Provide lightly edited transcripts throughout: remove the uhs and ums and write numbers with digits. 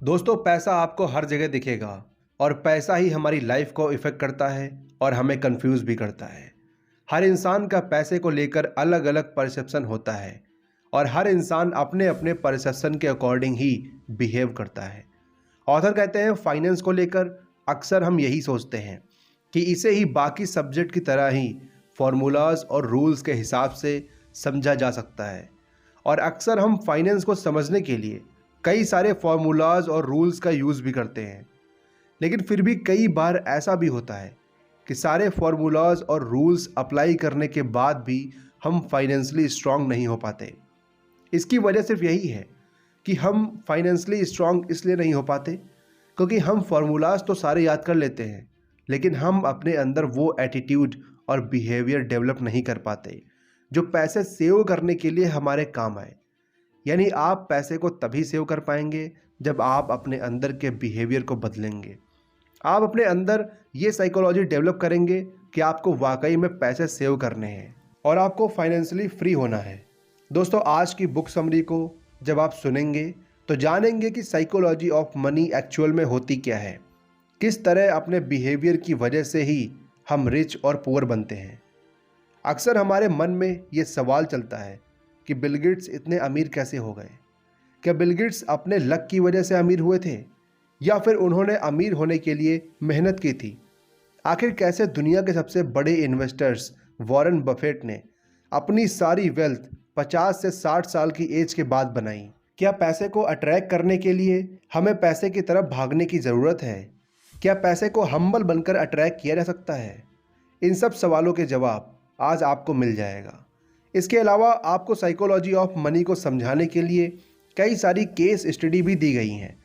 दोस्तों, पैसा आपको हर जगह दिखेगा और पैसा ही हमारी लाइफ को इफ़ेक्ट करता है और हमें कंफ्यूज भी करता है। हर इंसान का पैसे को लेकर अलग अलग परसेप्शन होता है और हर इंसान अपने अपने परसेप्शन के अकॉर्डिंग ही बिहेव करता है। ऑथर कहते हैं फाइनेंस को लेकर अक्सर हम यही सोचते हैं कि इसे ही बाकी सब्जेक्ट की तरह ही फॉर्मूलाज और रूल्स के हिसाब से समझा जा सकता है और अक्सर हम फाइनेंस को समझने के लिए कई सारे फॉर्मूलाज और रूल्स का यूज़ भी करते हैं। लेकिन फिर भी कई बार ऐसा भी होता है कि सारे फॉर्मूलाज और रूल्स अप्लाई करने के बाद भी हम फाइनेंशियली स्ट्रांग नहीं हो पाते। इसकी वजह सिर्फ यही है कि हम फाइनेंशियली स्ट्रांग इसलिए नहीं हो पाते क्योंकि हम फार्मूलाज तो सारे याद कर लेते हैं, लेकिन हम अपने अंदर वो एटीट्यूड और बिहेवियर डेवलप नहीं कर पाते जो पैसे सेव करने के लिए हमारे काम आए। यानी आप पैसे को तभी सेव कर पाएंगे जब आप अपने अंदर के बिहेवियर को बदलेंगे। आप अपने अंदर ये साइकोलॉजी डेवलप करेंगे कि आपको वाकई में पैसे सेव करने हैं और आपको फाइनेंशियली फ्री होना है। दोस्तों, आज की बुक समरी को जब आप सुनेंगे तो जानेंगे कि साइकोलॉजी ऑफ मनी एक्चुअल में होती क्या है, किस तरह अपने बिहेवियर की वजह से ही हम रिच और पुअर बनते हैं। अक्सर हमारे मन में ये सवाल चलता है कि बिल गेट्स इतने अमीर कैसे हो गए। क्या बिल गेट्स अपने लक की वजह से अमीर हुए थे या फिर उन्होंने अमीर होने के लिए मेहनत की थी? आखिर कैसे दुनिया के सबसे बड़े इन्वेस्टर्स वॉरेन बफेट ने अपनी सारी वेल्थ 50 से 60 साल की एज के बाद बनाई? क्या पैसे को अट्रैक्ट करने के लिए हमें पैसे की तरफ भागने की ज़रूरत है? क्या पैसे को हम्बल बनकर अट्रैक्ट किया जा सकता है? इन सब सवालों के जवाब आज आपको मिल जाएगा। इसके अलावा आपको साइकोलॉजी ऑफ मनी को समझाने के लिए कई सारी केस स्टडी भी दी गई हैं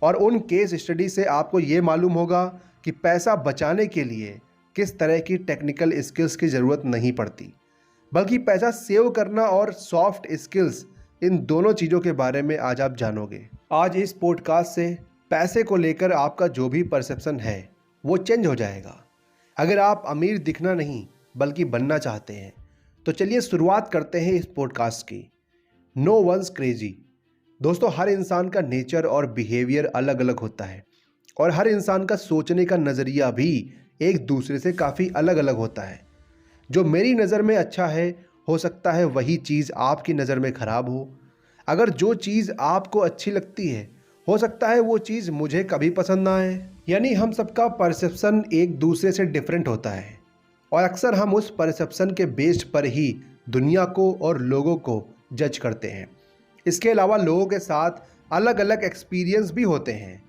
और उन केस स्टडी से आपको ये मालूम होगा कि पैसा बचाने के लिए किस तरह की टेक्निकल स्किल्स की ज़रूरत नहीं पड़ती, बल्कि पैसा सेव करना और सॉफ्ट स्किल्स, इन दोनों चीज़ों के बारे में आज आप जानोगे। आज इस पॉडकास्ट से पैसे को लेकर आपका जो भी परसेप्शन है वो चेंज हो जाएगा। अगर आप अमीर दिखना नहीं बल्कि बनना चाहते हैं तो चलिए शुरुआत करते हैं इस पॉडकास्ट की। No one's crazy. दोस्तों, हर इंसान का नेचर और बिहेवियर अलग अलग होता है और हर इंसान का सोचने का नज़रिया भी एक दूसरे से काफ़ी अलग अलग होता है। जो मेरी नज़र में अच्छा है हो सकता है वही चीज़ आपकी नज़र में ख़राब हो। अगर जो चीज़ आपको अच्छी लगती है हो सकता है वो चीज़ मुझे कभी पसंद ना आए। यानी हम सबका परसेप्शन एक दूसरे से डिफरेंट होता है और अक्सर हम उस परसेप्शन के बेस पर ही दुनिया को और लोगों को जज करते हैं। इसके अलावा लोगों के साथ अलग अलग एक्सपीरियंस भी होते हैं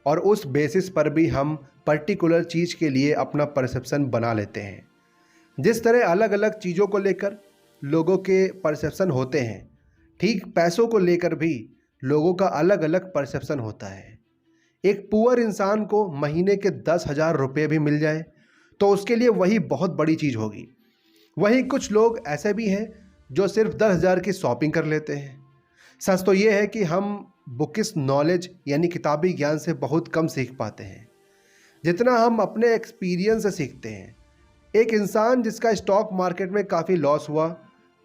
और उस बेसिस पर भी हम पर्टिकुलर चीज़ के लिए अपना परसेप्शन बना लेते हैं। जिस तरह अलग अलग चीज़ों को लेकर लोगों के परसेप्शन होते हैं, ठीक पैसों को लेकर भी लोगों का अलग अलग परसेप्शन होता है। एक पुअर इंसान को महीने के 10,000 रुपये भी मिल जाए तो उसके लिए वही बहुत बड़ी चीज़ होगी। वहीं कुछ लोग ऐसे भी हैं जो सिर्फ 10,000 की शॉपिंग कर लेते हैं। सच तो ये है कि हम बुकिश नॉलेज यानी किताबी ज्ञान से बहुत कम सीख पाते हैं जितना हम अपने एक्सपीरियंस से सीखते हैं। एक इंसान जिसका स्टॉक मार्केट में काफ़ी लॉस हुआ,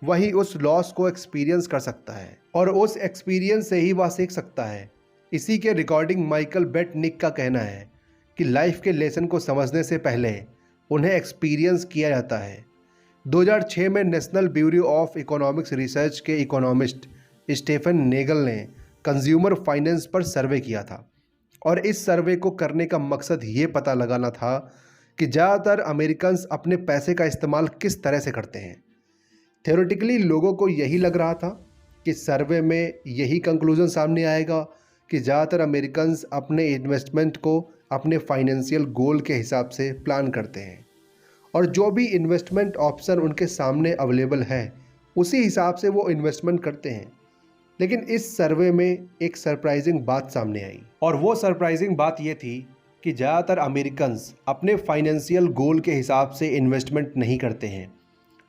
वही उस लॉस को एक्सपीरियंस कर सकता है और उस एक्सपीरियंस से ही वह सीख सकता है। इसी के रिकॉर्डिंग माइकल बेटनिक का कहना है कि लाइफ के लेसन को समझने से पहले उन्हें एक्सपीरियंस किया जाता है। 2006 में national bureau of economics research के इकोनॉमिस्ट स्टीफन नेगल ने कंज्यूमर फाइनेंस पर सर्वे किया था और इस सर्वे को करने का मकसद ये पता लगाना था कि ज़्यादातर अमेरिकन्स अपने पैसे का इस्तेमाल किस तरह से करते हैं। थ्योरेटिकली लोगों को यही लग रहा था कि सर्वे में यही कंक्लूजन सामने आएगा कि ज़्यादातर अमेरिकन्स अपने इन्वेस्टमेंट को अपने फाइनेंशियल गोल के हिसाब से प्लान करते हैं और जो भी इन्वेस्टमेंट ऑप्शन उनके सामने अवेलेबल है उसी हिसाब से वो इन्वेस्टमेंट करते हैं। लेकिन इस सर्वे में एक सरप्राइजिंग बात सामने आई और वो सरप्राइजिंग बात ये थी कि ज़्यादातर अमेरिकन्स अपने फाइनेंशियल गोल के हिसाब से इन्वेस्टमेंट नहीं करते हैं,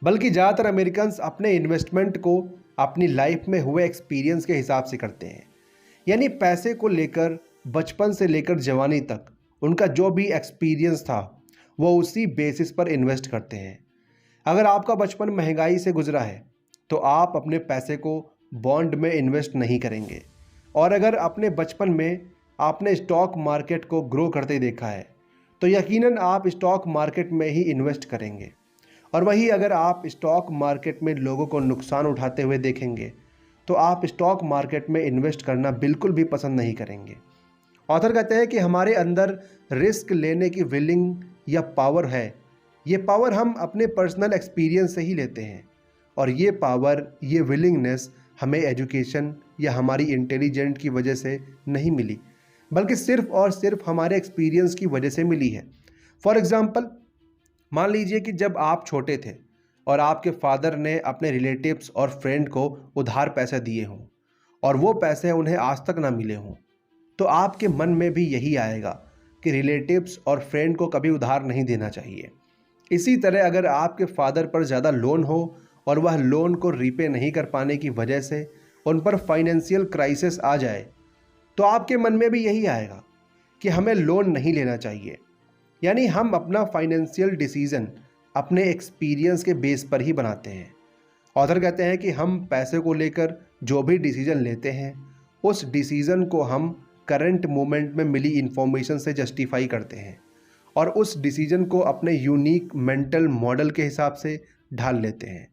बल्कि ज़्यादातर अमेरिकन्स अपने इन्वेस्टमेंट को अपनी लाइफ में हुए एक्सपीरियंस के हिसाब से करते हैं। यानी पैसे को लेकर बचपन से लेकर जवानी तक उनका जो भी एक्सपीरियंस था वो उसी बेसिस पर इन्वेस्ट करते हैं। अगर आपका बचपन महंगाई से गुजरा है तो आप अपने पैसे को बॉन्ड में इन्वेस्ट नहीं करेंगे और अगर अपने बचपन में आपने स्टॉक मार्केट को ग्रो करते देखा है तो यकीनन आप स्टॉक मार्केट में ही इन्वेस्ट करेंगे। और वही अगर आप स्टॉक मार्केट में लोगों को नुकसान उठाते हुए देखेंगे तो आप स्टॉक मार्केट में इन्वेस्ट करना बिल्कुल भी पसंद नहीं करेंगे। ऑथर कहते हैं कि हमारे अंदर रिस्क लेने की विलिंग या पावर है। ये पावर हम अपने पर्सनल एक्सपीरियंस से ही लेते हैं और ये पावर, ये विलिंगनेस हमें एजुकेशन या हमारी इंटेलिजेंट की वजह से नहीं मिली, बल्कि सिर्फ और सिर्फ हमारे एक्सपीरियंस की वजह से मिली है। फॉर एग्ज़ाम्पल, मान लीजिए कि जब आप छोटे थे और आपके फादर ने अपने रिलेटिव्स और फ्रेंड को उधार पैसे दिए हों और वो पैसे उन्हें आज तक ना मिले हों, तो आपके मन में भी यही आएगा कि रिलेटिव्स और फ्रेंड को कभी उधार नहीं देना चाहिए। इसी तरह अगर आपके फादर पर ज़्यादा लोन हो और वह लोन को रीपे नहीं कर पाने की वजह से उन पर फाइनेंशियल क्राइसिस आ जाए तो आपके मन में भी यही आएगा कि हमें लोन नहीं लेना चाहिए। यानी हम अपना फाइनेंशियल डिसीज़न अपने एक्सपीरियंस के बेस पर ही बनाते हैं। ऑथर कहते हैं कि हम पैसे को लेकर जो भी डिसीज़न लेते हैं उस डिसीज़न को हम करंट मोमेंट में मिली इन्फॉर्मेशन से जस्टिफाई करते हैं और उस डिसीजन को अपने यूनिक मेंटल मॉडल के हिसाब से ढाल लेते हैं।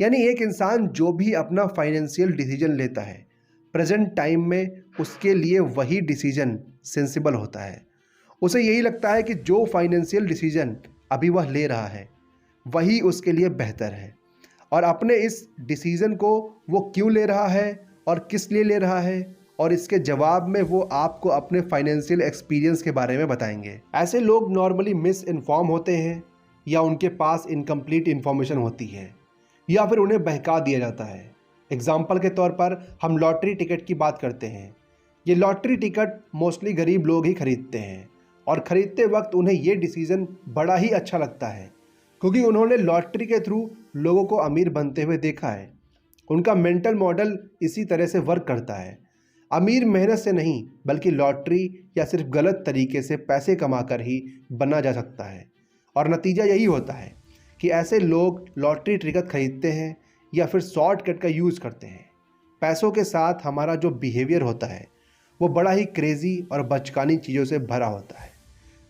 यानी एक इंसान जो भी अपना फाइनेंशियल डिसीजन लेता है प्रेजेंट टाइम में उसके लिए वही डिसीजन सेंसिबल होता है। उसे यही लगता है कि जो फाइनेंशियल डिसीजन अभी वह ले रहा है वही उसके लिए बेहतर है और अपने इस डिसीजन को वो क्यों ले रहा है और किस लिए ले रहा है और इसके जवाब में वो आपको अपने फाइनेंशियल एक्सपीरियंस के बारे में बताएंगे। ऐसे लोग नॉर्मली मिस इन्फॉर्म होते हैं या उनके पास इनकम्प्लीट इन्फॉर्मेशन होती है या फिर उन्हें बहका दिया जाता है। एग्जाम्पल के तौर पर हम लॉटरी टिकट की बात करते हैं। ये लॉटरी टिकट मोस्टली गरीब लोग ही खरीदते हैं और ख़रीदते वक्त उन्हें ये डिसीज़न बड़ा ही अच्छा लगता है क्योंकि उन्होंने लॉटरी के थ्रू लोगों को अमीर बनते हुए देखा है। उनका मेंटल मॉडल इसी तरह से वर्क करता है। अमीर मेहनत से नहीं बल्कि लॉटरी या सिर्फ गलत तरीके से पैसे कमाकर ही बना जा सकता है और नतीजा यही होता है कि ऐसे लोग लॉटरी टिकट खरीदते हैं या फिर शॉर्टकट का यूज़ करते हैं। पैसों के साथ हमारा जो बिहेवियर होता है वो बड़ा ही क्रेज़ी और बचकानी चीज़ों से भरा होता है।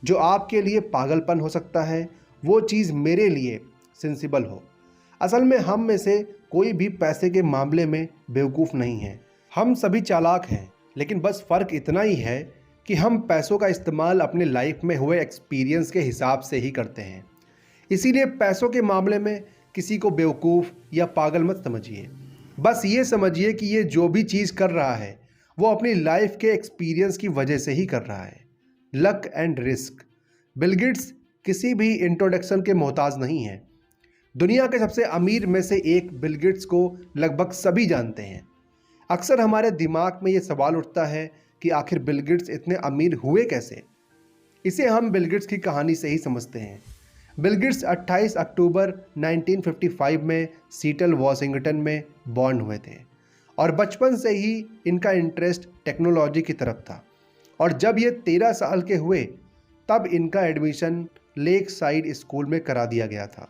जो आपके लिए पागलपन हो सकता है वो चीज़ मेरे लिए सेंसिबल हो। असल में हम में से कोई भी पैसे के मामले में बेवकूफ़ नहीं है। हम सभी चालाक हैं, लेकिन बस फ़र्क इतना ही है कि हम पैसों का इस्तेमाल अपने लाइफ में हुए एक्सपीरियंस के हिसाब से ही करते हैं। इसीलिए पैसों के मामले में किसी को बेवकूफ़ या पागल मत समझिए। बस ये समझिए कि ये जो भी चीज़ कर रहा है वो अपनी लाइफ के एक्सपीरियंस की वजह से ही कर रहा है। Luck and risk. Bill Gates किसी भी इंट्रोडक्शन के मोहताज नहीं है। दुनिया के सबसे अमीर में से एक बिल गेट्स को लगभग सभी जानते हैं। अक्सर हमारे दिमाग में ये सवाल उठता है कि आखिर बिल गेट्स इतने अमीर हुए कैसे। इसे हम बिल गेट्स की कहानी से ही समझते हैं। बिल गेट्स 28 अक्टूबर 1955 में सीटल वॉशिंगटन में बॉर्न हुए थे और बचपन से ही इनका इंटरेस्ट टेक्नोलॉजी की तरफ था और जब ये 13 साल के हुए तब इनका एडमिशन लेक साइड स्कूल में करा दिया गया था।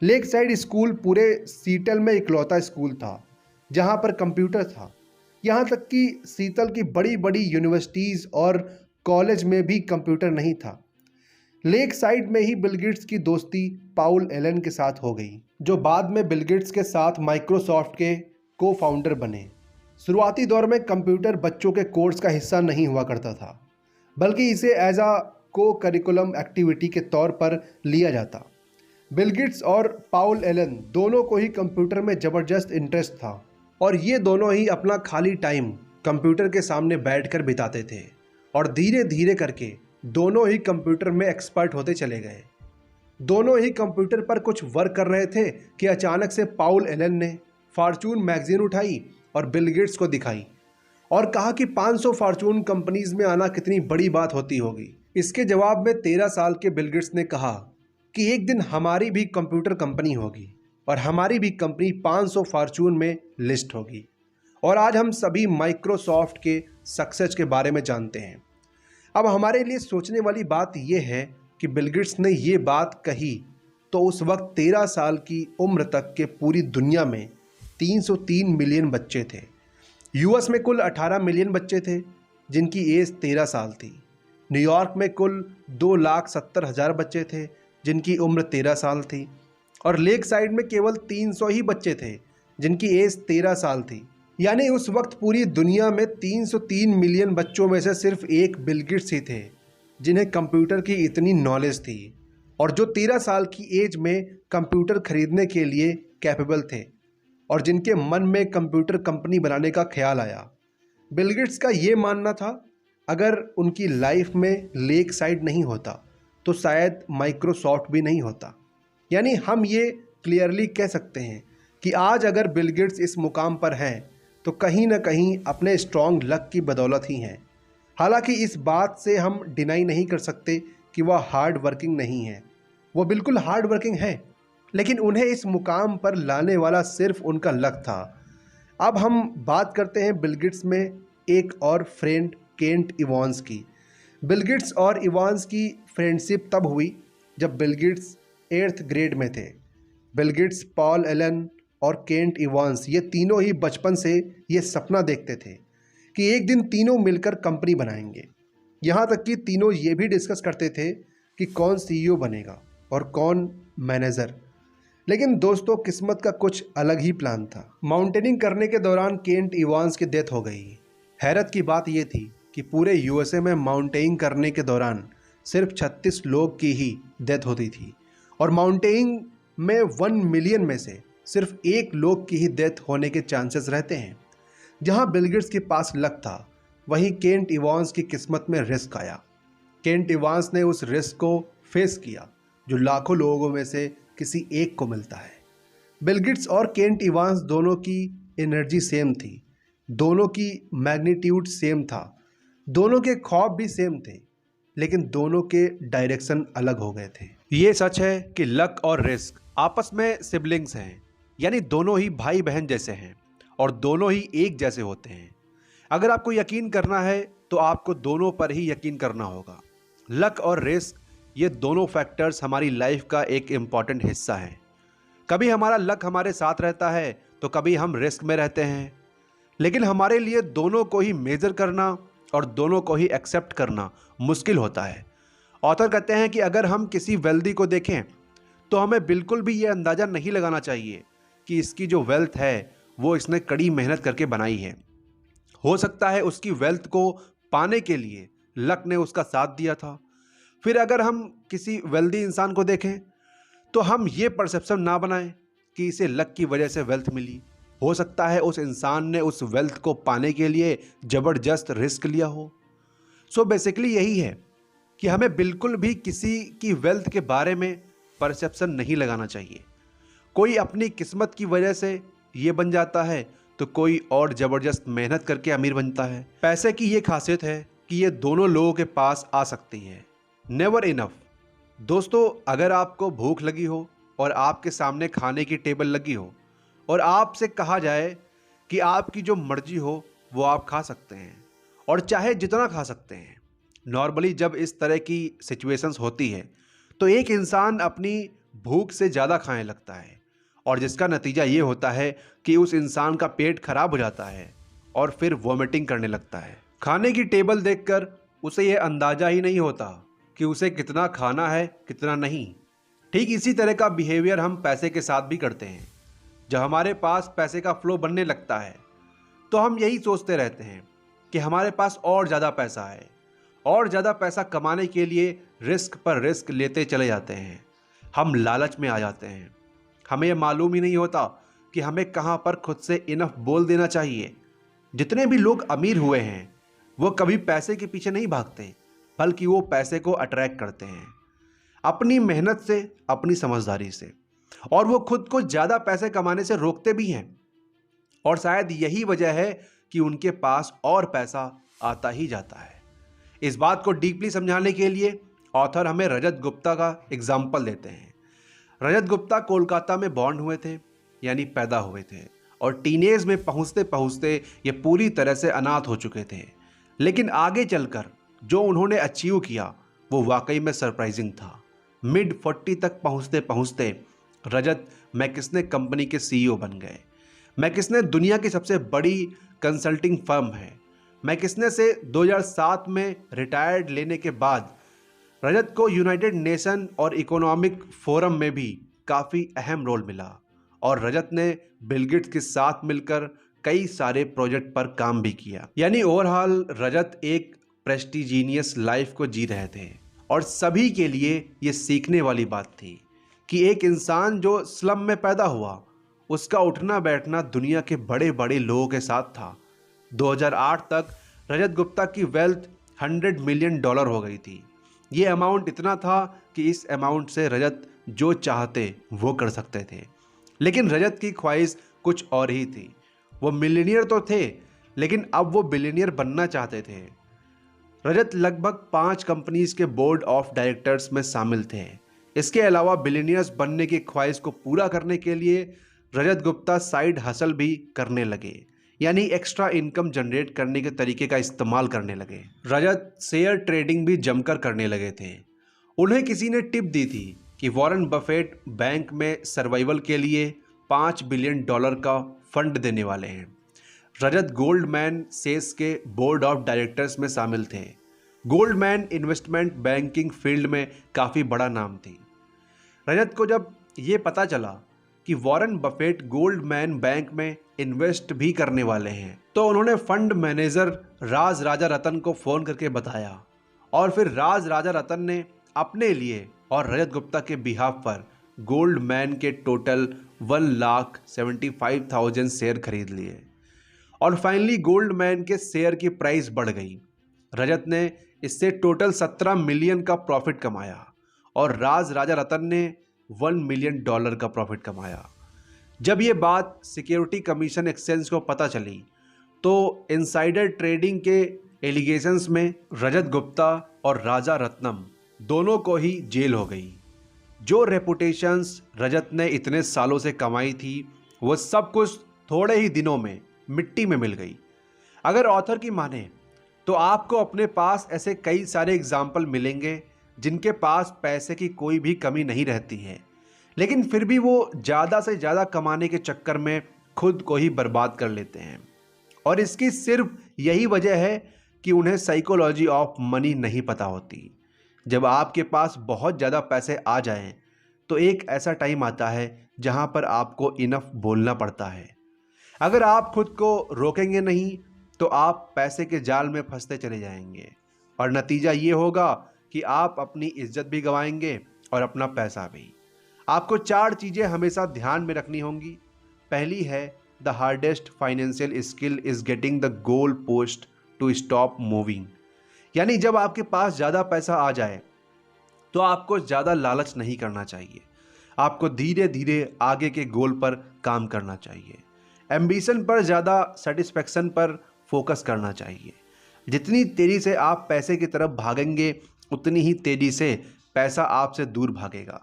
लेक साइड स्कूल पूरे सीटल में इकलौता स्कूल था जहाँ पर कंप्यूटर था। यहाँ तक कि सीटल की बड़ी बड़ी यूनिवर्सिटीज़ और कॉलेज में भी कंप्यूटर नहीं था। लेक साइड में ही बिल गेट्स की दोस्ती पाउल एलन के साथ हो गई, जो बाद में बिल गेट्स के साथ माइक्रोसॉफ्ट के को फाउंडर बने। शुरुआती दौर में कंप्यूटर बच्चों के कोर्स का हिस्सा नहीं हुआ करता था, बल्कि इसे एज आ को करिकुलम एक्टिविटी के तौर पर लिया जाता। बिल गेट्स और पाउल एलन दोनों को ही कंप्यूटर में ज़बरदस्त इंटरेस्ट था और ये दोनों ही अपना खाली टाइम कंप्यूटर के सामने बैठकर बिताते थे और धीरे धीरे करके दोनों ही कंप्यूटर में एक्सपर्ट होते चले गए। दोनों ही कंप्यूटर पर कुछ वर्क कर रहे थे कि अचानक से पाउल एलन ने फॉर्चून मैगजीन उठाई और बिल गेट्स को दिखाई और कहा कि 500 फॉर्चून कंपनीज में आना कितनी बड़ी बात होती होगी। इसके जवाब में 13 साल के बिल गेट्स ने कहा कि एक दिन हमारी भी कंप्यूटर कंपनी होगी और हमारी भी कंपनी 500 फॉर्चून में लिस्ट होगी। और आज हम सभी माइक्रोसॉफ्ट के सक्सेस के बारे में जानते हैं। अब हमारे लिए सोचने वाली बात यह है कि बिल गेट्स ने ये बात कही तो उस वक्त 13 साल की उम्र तक के पूरी दुनिया में 303 मिलियन बच्चे थे। यूएस में कुल 18 मिलियन बच्चे थे जिनकी एज 13 साल थी। न्यूयॉर्क में कुल 2,70,000 बच्चे थे जिनकी उम्र 13 साल थी, और लेक साइड में केवल 300 ही बच्चे थे जिनकी एज 13 साल थी। यानी उस वक्त पूरी दुनिया में 303 मिलियन बच्चों में से सिर्फ एक बिल गेट्स ही थे जिन्हें कंप्यूटर की इतनी नॉलेज थी, और जो 13 साल की एज में कंप्यूटर खरीदने के लिए कैपेबल थे, और जिनके मन में कंप्यूटर कंपनी बनाने का ख्याल आया। बिल गेट्स का ये मानना था, अगर उनकी लाइफ में लेक साइड नहीं होता तो शायद माइक्रोसॉफ्ट भी नहीं होता। यानी हम ये क्लियरली कह सकते हैं कि आज अगर बिल गेट्स इस मुकाम पर हैं तो कहीं ना कहीं अपने स्ट्रॉन्ग लक की बदौलत ही हैं। हालांकि इस बात से हम डिनाई नहीं कर सकते कि वह हार्ड वर्किंग नहीं है, वो बिल्कुल हार्ड वर्किंग है, लेकिन उन्हें इस मुकाम पर लाने वाला सिर्फ उनका लक था। अब हम बात करते हैं बिल गेट्स में एक और फ्रेंड केंट इवांस की। बिल गेट्स और इवांस की फ्रेंडशिप तब हुई जब बिल गेट्स 8th ग्रेड में थे। बिल गेट्स, पॉल एलन और केंट इवांस ये तीनों ही बचपन से ये सपना देखते थे कि एक दिन तीनों मिलकर कंपनी बनाएंगे। यहाँ तक कि तीनों ये भी डिस्कस करते थे कि कौन सीईओ बनेगा और कौन मैनेजर। लेकिन दोस्तों, किस्मत का कुछ अलग ही प्लान था। माउंटेनिंग करने के दौरान केंट इवांस की डेथ हो गई। हैरत की बात यह थी कि पूरे यूएसए में माउंटेनिंग करने के दौरान सिर्फ 36 लोग की ही डेथ होती थी, और माउंटेनिंग में 1 मिलियन में से सिर्फ 1 लोग की ही डेथ होने के चांसेस रहते हैं। जहां बिल गेट्स के पास लक था, वहीं केंट इवांस की किस्मत में रिस्क आया। केंट इवांस ने उस रिस्क को फेस किया जो लाखों लोगों में से किसी एक को मिलता है। बिल गेट्स और केंट इवांस दोनों की एनर्जी सेम थी, दोनों की मैग्नीट्यूड सेम था, दोनों के ख्वाब भी सेम थे, लेकिन दोनों के डायरेक्शन अलग हो गए थे। ये सच है कि लक और रिस्क आपस में सिबलिंग्स हैं, यानी दोनों ही भाई बहन जैसे हैं और दोनों ही एक जैसे होते हैं। अगर आपको यकीन करना है तो आपको दोनों पर ही यकीन करना होगा। लक और रिस्क, ये दोनों फैक्टर्स हमारी लाइफ का एक इम्पॉर्टेंट हिस्सा है। कभी हमारा लक हमारे साथ रहता है तो कभी हम रिस्क में रहते हैं, लेकिन हमारे लिए दोनों को ही मेजर करना और दोनों को ही एक्सेप्ट करना मुश्किल होता है। ऑथर कहते हैं कि अगर हम किसी वेल्दी को देखें तो हमें बिल्कुल भी ये अंदाज़ा नहीं लगाना चाहिए कि इसकी जो वेल्थ है वो इसने कड़ी मेहनत करके बनाई है। हो सकता है उसकी वेल्थ को पाने के लिए लक ने उसका साथ दिया था। फिर अगर हम किसी वेल्दी इंसान को देखें तो हम ये परसेप्शन ना बनाएं कि इसे लक की वजह से वेल्थ मिली। हो सकता है उस इंसान ने उस वेल्थ को पाने के लिए ज़बरदस्त रिस्क लिया हो। सो बेसिकली यही है कि हमें बिल्कुल भी किसी की वेल्थ के बारे में परसेप्शन नहीं लगाना चाहिए। कोई अपनी किस्मत की वजह से ये बन जाता है तो कोई और ज़बरदस्त मेहनत करके अमीर बनता है। पैसे की ये खासियत है कि ये दोनों लोगों के पास आ सकती है, नेवर इनफ। दोस्तों, अगर आपको भूख लगी हो और आपके सामने खाने की टेबल लगी हो और आपसे कहा जाए कि आपकी जो मर्जी हो वो आप खा सकते हैं और चाहे जितना खा सकते हैं। नॉर्मली जब इस तरह की सिचुएशंस होती है तो एक इंसान अपनी भूख से ज़्यादा खाने लगता है, और जिसका नतीजा ये होता है कि उस इंसान का पेट खराब हो जाता है और फिर वॉमिटिंग करने लगता है। खाने की टेबल देखकर उसे ये अंदाज़ा ही नहीं होता कि उसे कितना खाना है कितना नहीं। ठीक इसी तरह का बिहेवियर हम पैसे के साथ भी करते हैं। जब हमारे पास पैसे का फ्लो बनने लगता है तो हम यही सोचते रहते हैं कि हमारे पास और ज़्यादा पैसा है, और ज़्यादा पैसा कमाने के लिए रिस्क पर रिस्क लेते चले जाते हैं। हम लालच में आ जाते हैं। हमें यह मालूम ही नहीं होता कि हमें कहाँ पर खुद से इनफ बोल देना चाहिए। जितने भी लोग अमीर हुए हैं वो कभी पैसे के पीछे नहीं भागते, बल्कि वो पैसे को अट्रैक्ट करते हैं अपनी मेहनत से, अपनी समझदारी से, और वो खुद को ज़्यादा पैसे कमाने से रोकते भी हैं। और शायद यही वजह है कि उनके पास और पैसा आता ही जाता है। इस बात को डीपली समझाने के लिए ऑथर हमें रजत गुप्ता का एग्जाम्पल देते हैं। रजत गुप्ता कोलकाता में बॉर्न हुए थे, यानी पैदा हुए थे, और टीनेज में पहुंचते पहुंचते ये पूरी तरह से अनाथ हो चुके थे। लेकिन आगे चलकर जो उन्होंने अचीव किया वो वाकई में सरप्राइजिंग था। मिड 40 तक पहुंचते पहुंचते रजत मैकिन्से कंपनी के सीईओ बन गए। मैकिन्से दुनिया की सबसे बड़ी कंसल्टिंग फर्म है। मैकिन्से से 2007 में रिटायर्ड लेने के बाद रजत को यूनाइटेड नेशन और इकोनॉमिक फोरम में भी काफ़ी अहम रोल मिला और रजत ने बिल गेट्स के साथ मिलकर कई सारे प्रोजेक्ट पर काम भी किया। यानी ओवरऑल रजत एक प्रेस्टिजिनियस लाइफ को जी रहे थे और सभी के लिए ये सीखने वाली बात थी कि एक इंसान जो स्लम में पैदा हुआ उसका उठना बैठना दुनिया के बड़े बड़े लोगों के साथ था। 2008 तक रजत गुप्ता की वेल्थ $100 मिलियन हो गई थी। ये अमाउंट इतना था कि इस अमाउंट से रजत जो चाहते वो कर सकते थे। लेकिन रजत की ख्वाहिश कुछ और ही थी। वो मिलियनियर तो थे लेकिन अब वो बिलियनियर बनना चाहते थे। रजत लगभग 5 कंपनीज के बोर्ड ऑफ डायरेक्टर्स में शामिल थे। इसके अलावा बिलियनियर्स बनने की ख्वाहिश को पूरा करने के लिए रजत गुप्ता साइड हसल भी करने लगे, यानी एक्स्ट्रा इनकम जनरेट करने के तरीके का इस्तेमाल करने लगे। रजत शेयर ट्रेडिंग भी जमकर करने लगे थे। उन्हें किसी ने टिप दी थी कि वॉरेन बफेट बैंक में सर्वाइवल के लिए $5 बिलियन का फंड देने वाले हैं। रजत गोल्डमैन सेस के बोर्ड ऑफ डायरेक्टर्स में शामिल थे। गोल्डमैन इन्वेस्टमेंट बैंकिंग फील्ड में काफ़ी बड़ा नाम थी। रजत को जब ये पता चला कि वॉरेन बफेट गोल्डमैन बैंक में इन्वेस्ट भी करने वाले हैं तो उन्होंने फंड मैनेजर राज राजा रतन को फ़ोन करके बताया और फिर राज राजा रतन ने अपने लिए और रजत गुप्ता के बिहाफ पर गोल्डमैन के टोटल 1,75,000 शेयर खरीद लिए और फाइनली गोल्डमैन के शेयर की प्राइस बढ़ गई। रजत ने इससे टोटल $17 मिलियन का प्रॉफिट कमाया और राज राजा रतन ने $1 मिलियन का प्रॉफिट कमाया। जब ये बात सिक्योरिटी कमीशन एक्सचेंज को पता चली तो इनसाइडर ट्रेडिंग के एलिगेशंस में रजत गुप्ता और राजा रत्नम दोनों को ही जेल हो गई। जो रेपुटेशंस रजत ने इतने सालों से कमाई थी वो सब कुछ थोड़े ही दिनों में मिट्टी में मिल गई। अगर ऑथर की माने तो आपको अपने पास ऐसे कई सारे एग्जाम्पल मिलेंगे जिनके पास पैसे की कोई भी कमी नहीं रहती है, लेकिन फिर भी वो ज़्यादा से ज़्यादा कमाने के चक्कर में खुद को ही बर्बाद कर लेते हैं। और इसकी सिर्फ यही वजह है कि उन्हें साइकोलॉजी ऑफ मनी नहीं पता होती। जब आपके पास बहुत ज़्यादा पैसे आ जाएं तो एक ऐसा टाइम आता है जहां पर आपको इनफ बोलना पड़ता है। अगर आप खुद को रोकेंगे नहीं तो आप पैसे के जाल में फंसते चले जाएंगे और नतीजा ये होगा कि आप अपनी इज्जत भी गंवाएंगे और अपना पैसा भी। आपको 4 चीज़ें हमेशा ध्यान में रखनी होंगी। पहली है the hardest financial skill is getting the goal post to stop moving. यानी जब आपके पास ज़्यादा पैसा आ जाए तो आपको ज़्यादा लालच नहीं करना चाहिए। आपको धीरे धीरे आगे के गोल पर काम करना चाहिए। एम्बिशन पर ज़्यादा सेटिस्फेक्शन पर फोकस करना चाहिए। जितनी तेज़ी से आप पैसे की तरफ भागेंगे उतनी ही तेज़ी से पैसा आपसे दूर भागेगा।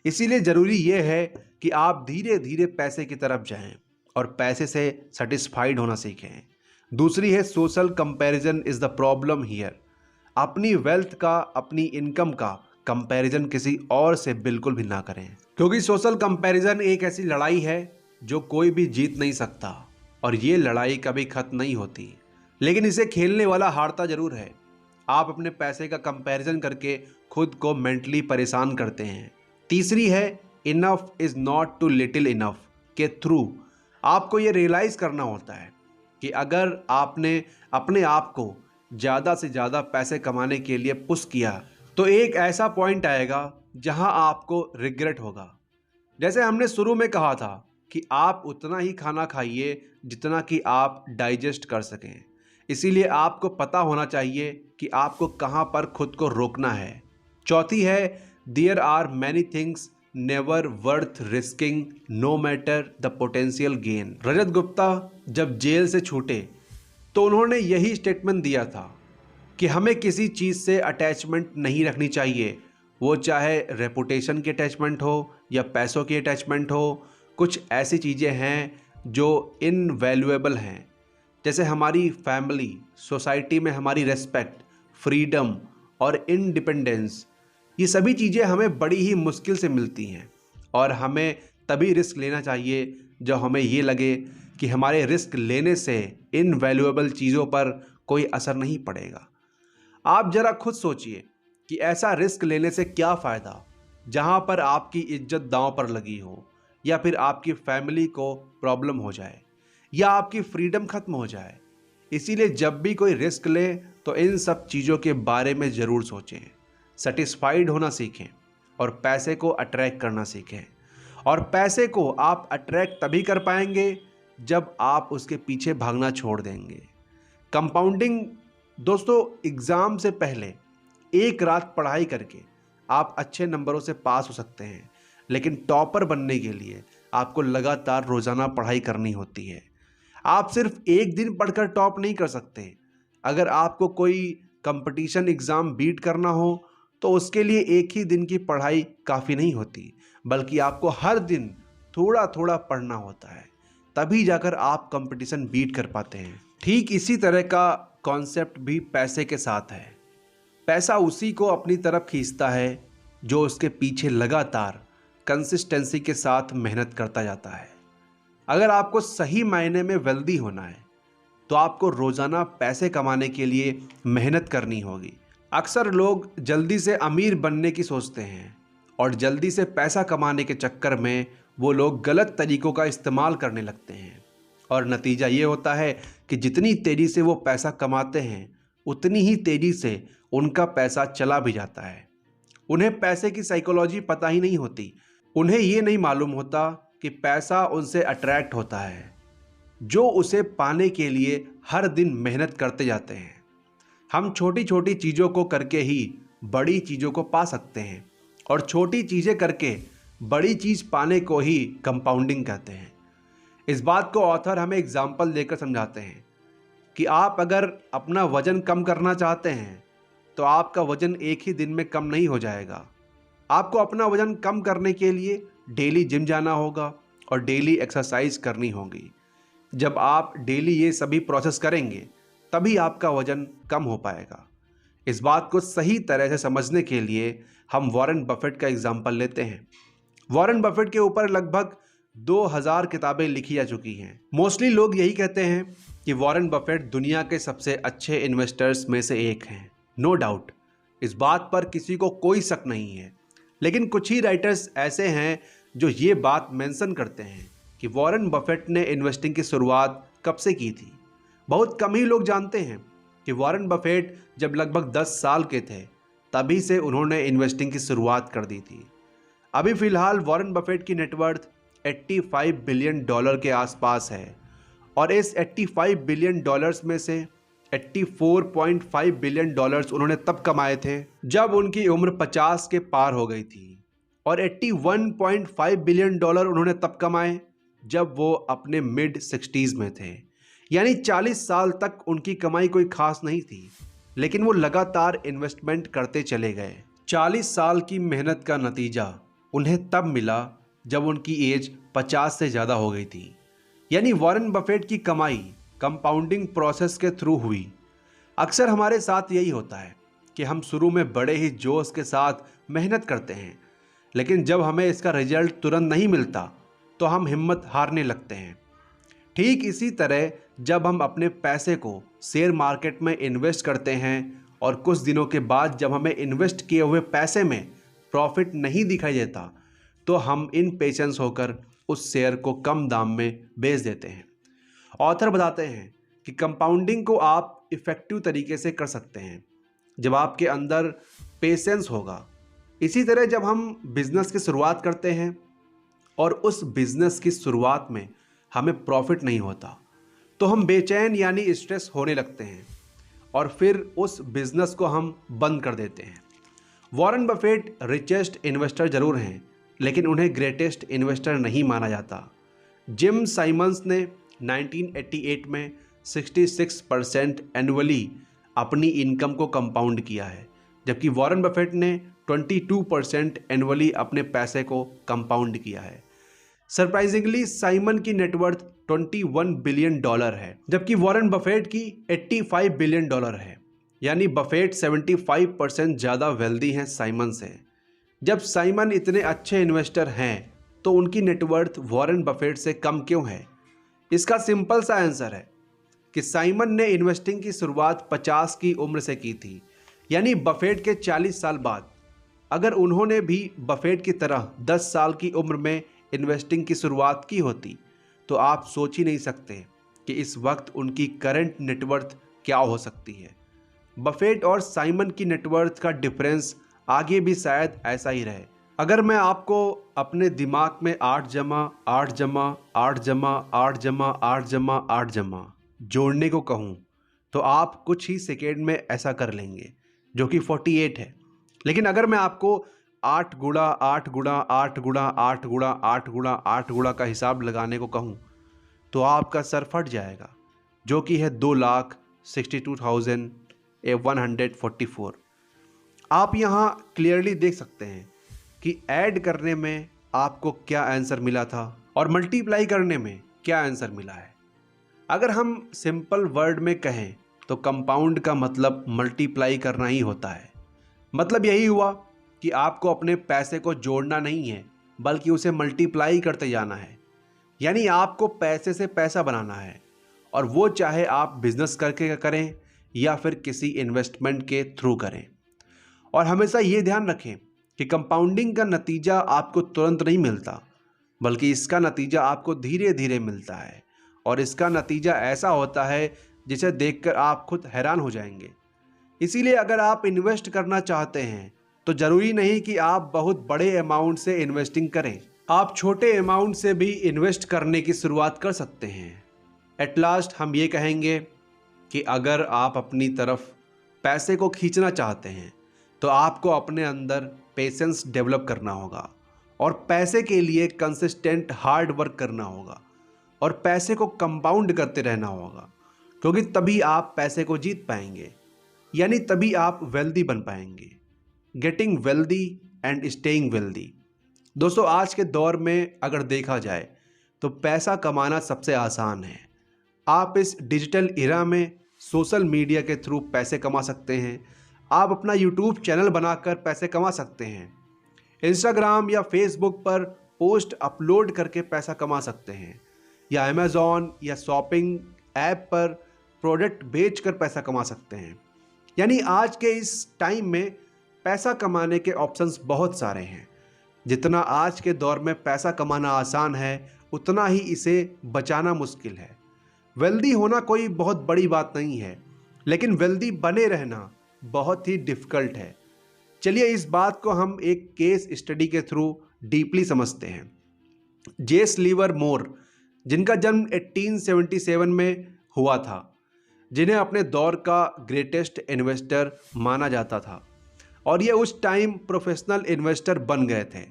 इसीलिए ज़रूरी ये है कि आप धीरे धीरे पैसे की तरफ जाएं और पैसे से सेटिस्फाइड होना सीखें। दूसरी है social comparison is the problem here. अपनी वेल्थ का, अपनी इनकम का कंपैरिजन किसी और से बिल्कुल भी ना करें, क्योंकि सोशल कंपैरिजन एक ऐसी लड़ाई है जो कोई भी जीत नहीं सकता और ये लड़ाई कभी खत्म नहीं होती, लेकिन इसे खेलने वाला हारता ज़रूर है। आप अपने पैसे का कंपैरिजन करके खुद को मेंटली परेशान करते हैं। तीसरी है enough is not too little enough के थ्रू आपको ये रियलाइज़ करना होता है कि अगर आपने अपने आप को ज़्यादा से ज़्यादा पैसे कमाने के लिए पुश किया तो एक ऐसा पॉइंट आएगा जहां आपको रिग्रेट होगा। जैसे हमने शुरू में कहा था कि आप उतना ही खाना खाइए जितना कि आप डाइजेस्ट कर सकें। इसीलिए आपको पता होना चाहिए कि आपको कहां पर खुद को रोकना है। चौथी है there are many things never worth risking no matter the potential gain. Rajat Gupta जब जेल से छूटे तो उन्होंने यही स्टेटमेंट दिया था कि हमें किसी चीज़ से अटैचमेंट नहीं रखनी चाहिए, वो चाहे रेपुटेशन की अटैचमेंट हो या पैसों की अटैचमेंट हो। कुछ ऐसी चीज़ें हैं जो इनवैल्यूएबल हैं, जैसे हमारी फैमिली, सोसाइटी में हमारी रेस्पेक्ट, फ्रीडम और इंडिपेंडेंस। ये सभी चीज़ें हमें बड़ी ही मुश्किल से मिलती हैं और हमें तभी रिस्क लेना चाहिए जब हमें ये लगे कि हमारे रिस्क लेने से इनवैल्यूएबल चीज़ों पर कोई असर नहीं पड़ेगा। आप जरा खुद सोचिए कि ऐसा रिस्क लेने से क्या फ़ायदा जहां पर आपकी इज्जत दांव पर लगी हो, या फिर आपकी फैमिली को प्रॉब्लम हो जाए, या आपकी फ्रीडम खत्म हो जाए। इसीलिए जब भी कोई रिस्क ले तो इन सब चीज़ों के बारे में ज़रूर सोचें, सेटिस्फाइड होना सीखें और पैसे को अट्रैक्ट करना सीखें। और पैसे को आप अट्रैक्ट तभी कर पाएंगे जब आप उसके पीछे भागना छोड़ देंगे। कंपाउंडिंग दोस्तों, एग्ज़ाम से पहले एक रात पढ़ाई करके आप अच्छे नंबरों से पास हो सकते हैं, लेकिन टॉपर बनने के लिए आपको लगातार रोज़ाना पढ़ाई करनी होती है। आप सिर्फ एक दिन पढ़कर टॉप नहीं कर सकते। अगर आपको कोई कंपटीशन एग्ज़ाम बीट करना हो तो उसके लिए एक ही दिन की पढ़ाई काफ़ी नहीं होती, बल्कि आपको हर दिन थोड़ा थोड़ा पढ़ना होता है, तभी जाकर आप कंपटीशन बीट कर पाते हैं। ठीक इसी तरह का कॉन्सेप्ट भी पैसे के साथ है। पैसा उसी को अपनी तरफ खींचता है जो उसके पीछे लगातार कंसिस्टेंसी के साथ मेहनत करता जाता है। अगर आपको सही मायने में वेल्दी होना है तो आपको रोज़ाना पैसे कमाने के लिए मेहनत करनी होगी। अक्सर लोग जल्दी से अमीर बनने की सोचते हैं और जल्दी से पैसा कमाने के चक्कर में वो लोग गलत तरीक़ों का इस्तेमाल करने लगते हैं, और नतीजा ये होता है कि जितनी तेज़ी से वो पैसा कमाते हैं उतनी ही तेज़ी से उनका पैसा चला भी जाता है। उन्हें पैसे की साइकोलॉजी पता ही नहीं होती। उन्हें ये नहीं मालूम होता कि पैसा उनसे अट्रैक्ट होता है, जो उसे पाने के लिए हर दिन मेहनत करते जाते हैं। हम छोटी छोटी चीज़ों को करके ही बड़ी चीज़ों को पा सकते हैं, और छोटी चीज़ें करके बड़ी चीज़ पाने को ही कंपाउंडिंग कहते हैं। इस बात को ऑथर हमें एग्जाम्पल देकर समझाते हैं कि आप अगर अपना वज़न कम करना चाहते हैं तो आपका वज़न एक ही दिन में कम नहीं हो जाएगा। आपको अपना वज़न कम करने के लिए डेली जिम जाना होगा और डेली एक्सरसाइज करनी होगी। जब आप डेली ये सभी प्रोसेस करेंगे तभी आपका वज़न कम हो पाएगा। इस बात को सही तरह से समझने के लिए हम वॉरेन बफेट का एग्जाम्पल लेते हैं। वॉरेन बफेट के ऊपर लगभग 2000 किताबें लिखी जा चुकी हैं। मोस्टली लोग यही कहते हैं कि वॉरेन बफेट दुनिया के सबसे अच्छे इन्वेस्टर्स में से एक हैं। नो डाउट, इस बात पर किसी को कोई शक नहीं है। लेकिन कुछ ही राइटर्स ऐसे हैं जो ये बात मेंशन करते हैं कि वॉरेन बफेट ने इन्वेस्टिंग की शुरुआत कब से की थी। बहुत कम ही लोग जानते हैं कि वॉरेन बफेट जब लगभग 10 साल के थे तभी से उन्होंने इन्वेस्टिंग की शुरुआत कर दी थी। अभी फ़िलहाल वॉरेन बफेट की नेटवर्थ $85 बिलियन के आसपास है, और इस $85 बिलियन में से $84.5 बिलियन उन्होंने तब कमाए थे जब उनकी उम्र 50 के पार हो गई थी, और $81.5 बिलियन उन्होंने तब कमाए जब वो अपने मिड 60s में थे। यानी 40 साल तक उनकी कमाई कोई खास नहीं थी, लेकिन वो लगातार इन्वेस्टमेंट करते चले गए। 40 साल की मेहनत का नतीजा उन्हें तब मिला जब उनकी एज 50 से ज़्यादा हो गई थी। यानी वॉरेन बफेट की कमाई कंपाउंडिंग प्रोसेस के थ्रू हुई। अक्सर हमारे साथ यही होता है कि हम शुरू में बड़े ही जोश के साथ मेहनत करते हैं, लेकिन जब हमें इसका रिजल्ट तुरंत नहीं मिलता तो हम हिम्मत हारने लगते हैं। ठीक इसी तरह जब हम अपने पैसे को शेयर मार्केट में इन्वेस्ट करते हैं और कुछ दिनों के बाद जब हमें इन्वेस्ट किए हुए पैसे में प्रॉफिट नहीं दिखाई देता तो हम इनपेशेंस होकर उस शेयर को कम दाम में बेच देते हैं। ऑथर बताते हैं कि कंपाउंडिंग को आप इफ़ेक्टिव तरीके से कर सकते हैं जब आपके अंदर पेशेंस होगा। इसी तरह जब हम बिज़नेस की शुरुआत करते हैं और उस बिज़नेस की शुरुआत में हमें प्रॉफिट नहीं होता तो हम बेचैन यानी स्ट्रेस होने लगते हैं, और फिर उस बिज़नेस को हम बंद कर देते हैं। वॉरेन बफेट रिचेस्ट इन्वेस्टर जरूर हैं, लेकिन उन्हें ग्रेटेस्ट इन्वेस्टर नहीं माना जाता। जिम साइमंस ने 1988 में 66% एनुअली अपनी इनकम को कंपाउंड किया है, जबकि वॉरेन बफेट ने 22% एनुअली अपने पैसे को कंपाउंड किया है। सरप्राइजिंगली साइमन की नेटवर्थ $21 बिलियन है, जबकि वॉरेन बफेट की $85 बिलियन है। यानी बफेट 75% ज़्यादा वेल्दी हैं साइमन से। जब साइमन इतने अच्छे इन्वेस्टर हैं तो उनकी नेटवर्थ वॉरेन बफेट से कम क्यों है? इसका सिंपल सा आंसर है कि साइमन ने इन्वेस्टिंग की शुरुआत 50 की उम्र से की थी, यानी बफेट के 40 साल बाद। अगर उन्होंने भी बफेट की तरह 10 साल की उम्र में इन्वेस्टिंग की शुरुआत की होती तो आप सोच ही नहीं सकते कि इस वक्त उनकी करंट नेटवर्थ क्या हो सकती है। बफेट और साइमन की नेटवर्थ का डिफरेंस आगे भी शायद ऐसा ही रहे। अगर मैं आपको अपने दिमाग में 8 जमा 8 जमा 8 जमा 8 जमा 8 जमा 8 जमा जोड़ने को कहूँ तो आप कुछ ही सेकेंड में ऐसा कर लेंगे, जो कि 48 है। लेकिन अगर मैं आपको 8 गुणा 8 गुणा 8 गुणा 8 गुणा 8 गुणा 8 गुणा का हिसाब लगाने को कहूँ तो आपका सर फट जाएगा, जो कि है 2,62,144। आप यहाँ क्लियरली देख सकते हैं कि ऐड करने में आपको क्या आंसर मिला था और मल्टीप्लाई करने में क्या आंसर मिला है। अगर हम सिंपल वर्ड में कहें तो कंपाउंड का मतलब मल्टीप्लाई करना ही होता है। मतलब यही हुआ कि आपको अपने पैसे को जोड़ना नहीं है, बल्कि उसे मल्टीप्लाई करते जाना है। यानी आपको पैसे से पैसा बनाना है, और वो चाहे आप बिजनेस करके करें या फिर किसी इन्वेस्टमेंट के थ्रू करें। और हमेशा ये ध्यान रखें कि कंपाउंडिंग का नतीजा आपको तुरंत नहीं मिलता, बल्कि इसका नतीजा आपको धीरे धीरे मिलता है। और इसका नतीजा ऐसा होता है जिसे देखकर आप खुद हैरान हो जाएंगे। इसीलिए अगर आप इन्वेस्ट करना चाहते हैं तो ज़रूरी नहीं कि आप बहुत बड़े अमाउंट से इन्वेस्टिंग करें। आप छोटे अमाउंट से भी इन्वेस्ट करने की शुरुआत कर सकते हैं। एट लास्ट हम ये कहेंगे कि अगर आप अपनी तरफ पैसे को खींचना चाहते हैं तो आपको अपने अंदर पेशेंस डेवलप करना होगा, और पैसे के लिए कंसिस्टेंट हार्ड वर्क करना होगा, और पैसे को कंपाउंड करते रहना होगा, क्योंकि तभी आप पैसे को जीत पाएंगे, यानी तभी आप वेल्दी बन पाएंगे। Getting wealthy and staying wealthy. दोस्तों, आज के दौर में अगर देखा जाए तो पैसा कमाना सबसे आसान है। आप इस डिजिटल इरा में सोशल मीडिया के थ्रू पैसे कमा सकते हैं। आप अपना यूट्यूब चैनल बनाकर पैसे कमा सकते हैं। इंस्टाग्राम या फेसबुक पर पोस्ट अपलोड करके पैसा कमा सकते हैं, या अमेज़ॉन या शॉपिंग ऐप पर प्रोडक्ट बेचकर पैसा कमा सकते हैं। यानी आज के इस टाइम में पैसा कमाने के ऑप्शंस बहुत सारे हैं। जितना आज के दौर में पैसा कमाना आसान है, उतना ही इसे बचाना मुश्किल है। वेल्दी होना कोई बहुत बड़ी बात नहीं है, लेकिन वेल्दी बने रहना बहुत ही डिफ़िकल्ट है। चलिए इस बात को हम एक केस स्टडी के थ्रू डीपली समझते हैं। जेस लिवरमोर, जिनका जन्म 1877 में हुआ था, जिन्हें अपने दौर का ग्रेटेस्ट इन्वेस्टर माना जाता था, और ये उस टाइम प्रोफेशनल इन्वेस्टर बन गए थे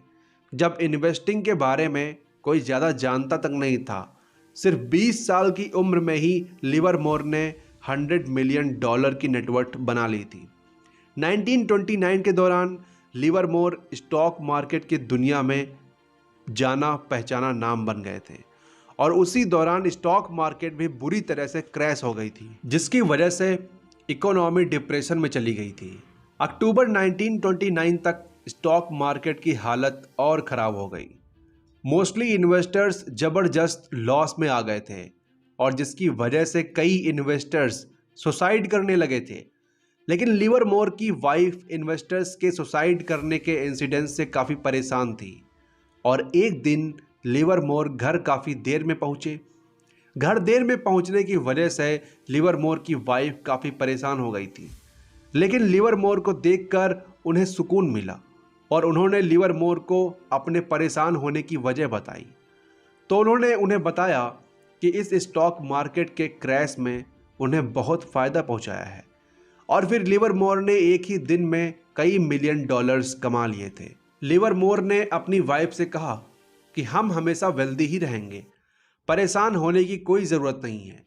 जब इन्वेस्टिंग के बारे में कोई ज़्यादा जानता तक नहीं था। सिर्फ 20 साल की उम्र में ही लिवरमोर ने $100 मिलियन की नेटवर्थ बना ली थी। 1929 के दौरान लिवरमोर स्टॉक मार्केट की दुनिया में जाना पहचाना नाम बन गए थे, और उसी दौरान स्टॉक मार्केट भी बुरी तरह से क्रैश हो गई थी, जिसकी वजह से इकोनॉमी डिप्रेशन में चली गई थी। अक्टूबर 1929 तक स्टॉक मार्केट की हालत और ख़राब हो गई। मोस्टली इन्वेस्टर्स ज़बरदस्त लॉस में आ गए थे, और जिसकी वजह से कई इन्वेस्टर्स सुसाइड करने लगे थे। लेकिन लिवरमोर की वाइफ इन्वेस्टर्स के सुसाइड करने के इंसिडेंट से काफ़ी परेशान थी, और एक दिन लिवरमोर घर काफ़ी देर में पहुँचे। घर देर में पहुँचने की वजह से लिवरमोर की वाइफ काफ़ी परेशान हो गई थी। लेकिन लिवरमोर को देखकर उन्हें सुकून मिला, और उन्होंने लिवरमोर को अपने परेशान होने की वजह बताई। तो उन्होंने उन्हें बताया कि इस स्टॉक मार्केट के क्रैश में उन्हें बहुत फ़ायदा पहुंचाया है, और फिर लिवरमोर ने एक ही दिन में कई $मिलियन कमा लिए थे। लिवरमोर ने अपनी वाइफ से कहा कि हम हमेशा वेल्दी ही रहेंगे, परेशान होने की कोई ज़रूरत नहीं है।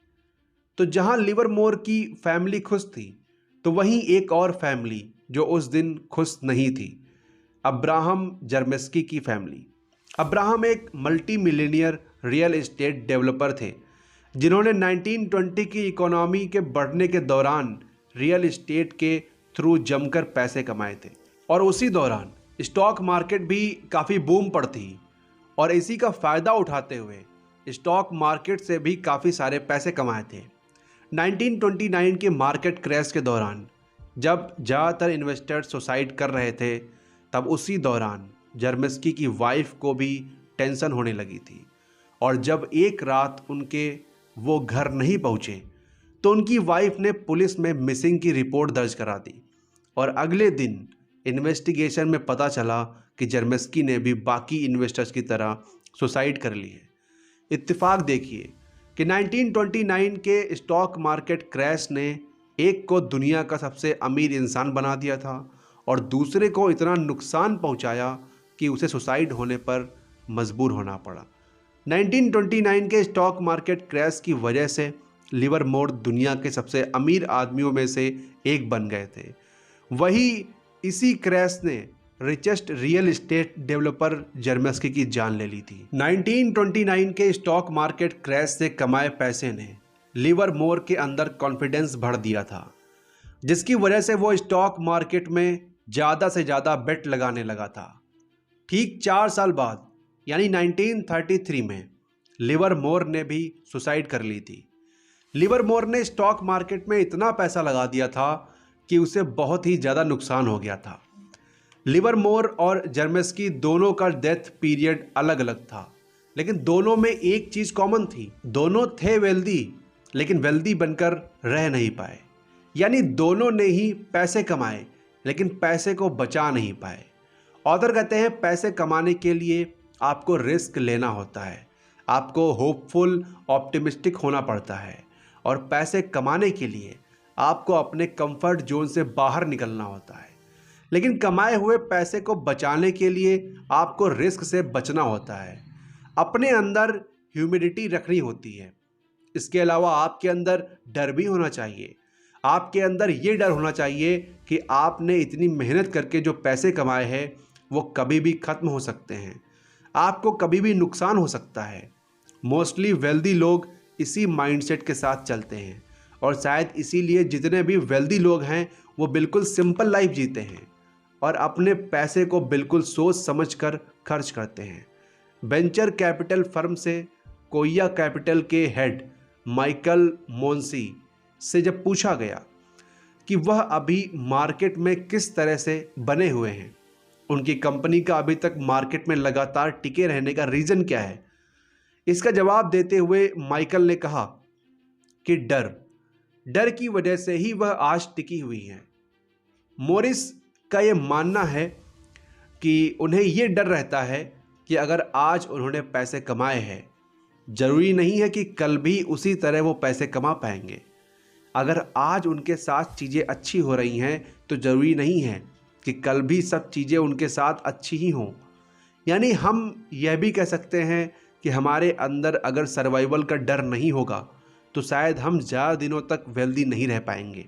तो जहां लिवरमोर की फैमिली खुश थी, तो वहीं एक और फैमिली जो उस दिन खुश नहीं थी, अब्राहम जर्मेस्की की फैमिली। अब्राहम एक multi millionaire real estate developer थे, जिन्होंने 1920 की इकोनॉमी के बढ़ने के दौरान रियल एस्टेट के थ्रू जमकर पैसे कमाए थे, और उसी दौरान स्टॉक मार्केट भी काफ़ी बूम पर थी, और इसी का फ़ायदा उठाते हुए स्टॉक मार्केट से भी काफ़ी सारे पैसे कमाए थे। 1929 के मार्केट क्रैश के दौरान जब ज़्यादातर इन्वेस्टर्स सुसाइड कर रहे थे, तब उसी दौरान जर्मेस्की की वाइफ को भी टेंशन होने लगी थी। और जब एक रात उनके वो घर नहीं पहुँचे तो उनकी वाइफ ने पुलिस में मिसिंग की रिपोर्ट दर्ज करा दी। और अगले दिन इन्वेस्टिगेशन में पता चला कि जर्मेस्की ने भी बाकी इन्वेस्टर्स की तरह सुसाइड कर ली है। इत्तेफाक देखिए कि 1929 के स्टॉक मार्केट क्रैश ने एक को दुनिया का सबसे अमीर इंसान बना दिया था और दूसरे को इतना नुकसान पहुंचाया कि उसे सुसाइड होने पर मजबूर होना पड़ा। 1929 के स्टॉक मार्केट क्रैश की वजह से लिवरमोर दुनिया के सबसे अमीर आदमियों में से एक बन गए थे। वही इसी क्रैश ने रिचेस्ट रियल एस्टेट डेवलपर जर्मेस्की की जान ले ली थी। 1929 के स्टॉक मार्केट क्रैश से कमाए पैसे ने लिवरमोर के अंदर कॉन्फिडेंस भर दिया था, जिसकी वजह से वो स्टॉक मार्केट में ज़्यादा से ज़्यादा बेट लगाने लगा था। ठीक 4 साल बाद यानी 1933 में लिवरमोर ने भी सुसाइड कर ली थी। लिवरमोर ने स्टॉक मार्केट में इतना पैसा लगा दिया था कि उसे बहुत ही ज़्यादा नुकसान हो गया था। लिवरमोर और जर्मेस्की दोनों का डेथ पीरियड अलग अलग था, लेकिन दोनों में एक चीज़ कॉमन थी। दोनों थे वेल्दी, लेकिन वेल्दी बनकर रह नहीं पाए। यानी दोनों ने ही पैसे कमाए, लेकिन पैसे को बचा नहीं पाए। ऑथर कहते हैं पैसे कमाने के लिए आपको रिस्क लेना होता है, आपको होपफुल ऑप्टिमिस्टिक होना पड़ता है, और पैसे कमाने के लिए आपको अपने कंफर्ट जोन से बाहर निकलना होता है। लेकिन कमाए हुए पैसे को बचाने के लिए आपको रिस्क से बचना होता है, अपने अंदर ह्यूमिडिटी रखनी होती है। इसके अलावा आपके अंदर डर भी होना चाहिए। आपके अंदर ये डर होना चाहिए कि आपने इतनी मेहनत करके जो पैसे कमाए हैं वो कभी भी ख़त्म हो सकते हैं, आपको कभी भी नुकसान हो सकता है। मोस्टली वेल्दी लोग इसी माइंडसेट के साथ चलते हैं, और शायद इसीलिए जितने भी वेल्दी लोग हैं वो बिल्कुल सिंपल लाइफ जीते हैं और अपने पैसे को बिल्कुल सोच समझकर खर्च करते हैं। वेंचर कैपिटल फर्म से कोया कैपिटल के हेड माइकल मोंसी से जब पूछा गया कि वह अभी मार्केट में किस तरह से बने हुए हैं, उनकी कंपनी का अभी तक मार्केट में लगातार टिके रहने का रीज़न क्या है, इसका जवाब देते हुए माइकल ने कहा कि डर की वजह से ही वह आज टिकी हुई हैं। मोरिस का ये मानना है कि उन्हें ये डर रहता है कि अगर आज उन्होंने पैसे कमाए हैं, ज़रूरी नहीं है कि कल भी उसी तरह वो पैसे कमा पाएंगे। अगर आज उनके साथ चीज़ें अच्छी हो रही हैं तो ज़रूरी नहीं है कि कल भी सब चीज़ें उनके साथ अच्छी ही हों। यानी हम यह भी कह सकते हैं कि हमारे अंदर अगर सर्वाइवल का डर नहीं होगा तो शायद हम ज़्यादा दिनों तक वेल्दी नहीं रह पाएंगे।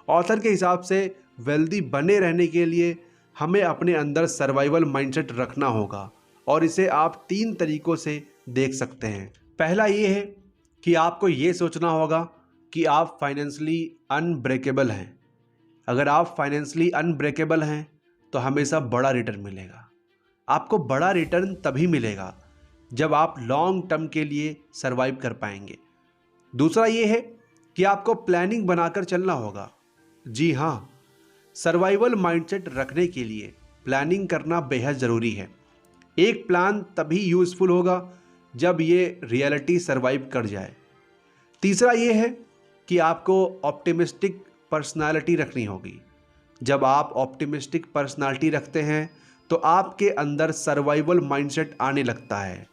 ऑथर के हिसाब से वेल्दी बने रहने के लिए हमें अपने अंदर सर्वाइवल माइंडसेट रखना होगा, और इसे आप 3 तरीक़ों से देख सकते हैं। पहला ये है कि आपको ये सोचना होगा कि आप फाइनेंशियली अनब्रेकेबल हैं। अगर आप फाइनेंशियली अनब्रेकेबल हैं तो हमेशा बड़ा रिटर्न मिलेगा। आपको बड़ा रिटर्न तभी मिलेगा जब आप लॉन्ग टर्म के लिए सर्वाइव कर पाएंगे। दूसरा ये है कि आपको प्लानिंग बनाकर चलना होगा। जी हाँ, सर्वाइवल माइंडसेट रखने के लिए प्लानिंग करना बेहद ज़रूरी है। एक प्लान तभी यूज़फुल होगा जब ये रियलिटी सर्वाइव कर जाए। तीसरा ये है कि आपको ऑप्टिमिस्टिक पर्सनालिटी रखनी होगी। जब आप ऑप्टिमिस्टिक पर्सनालिटी रखते हैं तो आपके अंदर सर्वाइवल माइंडसेट आने लगता है।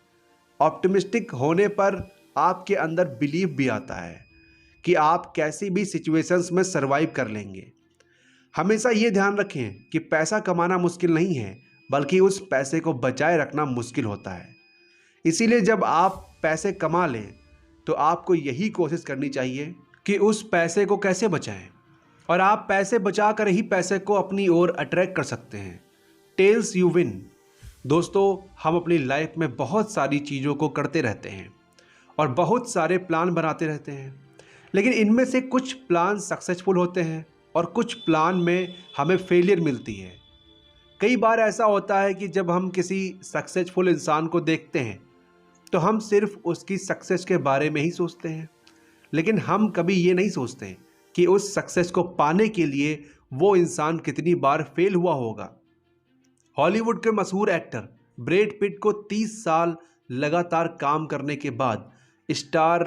ऑप्टिमिस्टिक होने पर आपके अंदर बिलीव भी आता है कि आप कैसी भी सिचुएशंस में सर्वाइव कर लेंगे। हमेशा ये ध्यान रखें कि पैसा कमाना मुश्किल नहीं है, बल्कि उस पैसे को बचाए रखना मुश्किल होता है। इसीलिए जब आप पैसे कमा लें तो आपको यही कोशिश करनी चाहिए कि उस पैसे को कैसे बचाएं, और आप पैसे बचा कर ही पैसे को अपनी ओर अट्रैक्ट कर सकते हैं। Tells you win. दोस्तों, हम अपनी लाइफ में बहुत सारी चीज़ों को करते रहते हैं और बहुत सारे प्लान बनाते रहते हैं, लेकिन इनमें से कुछ प्लान सक्सेसफुल होते हैं और कुछ प्लान में हमें फेलियर मिलती है। कई बार ऐसा होता है कि जब हम किसी सक्सेसफुल इंसान को देखते हैं तो हम सिर्फ उसकी सक्सेस के बारे में ही सोचते हैं, लेकिन हम कभी ये नहीं सोचते कि उस सक्सेस को पाने के लिए वो इंसान कितनी बार फेल हुआ होगा। हॉलीवुड के मशहूर एक्टर ब्रैड पिट को 30 साल लगातार काम करने के बाद स्टार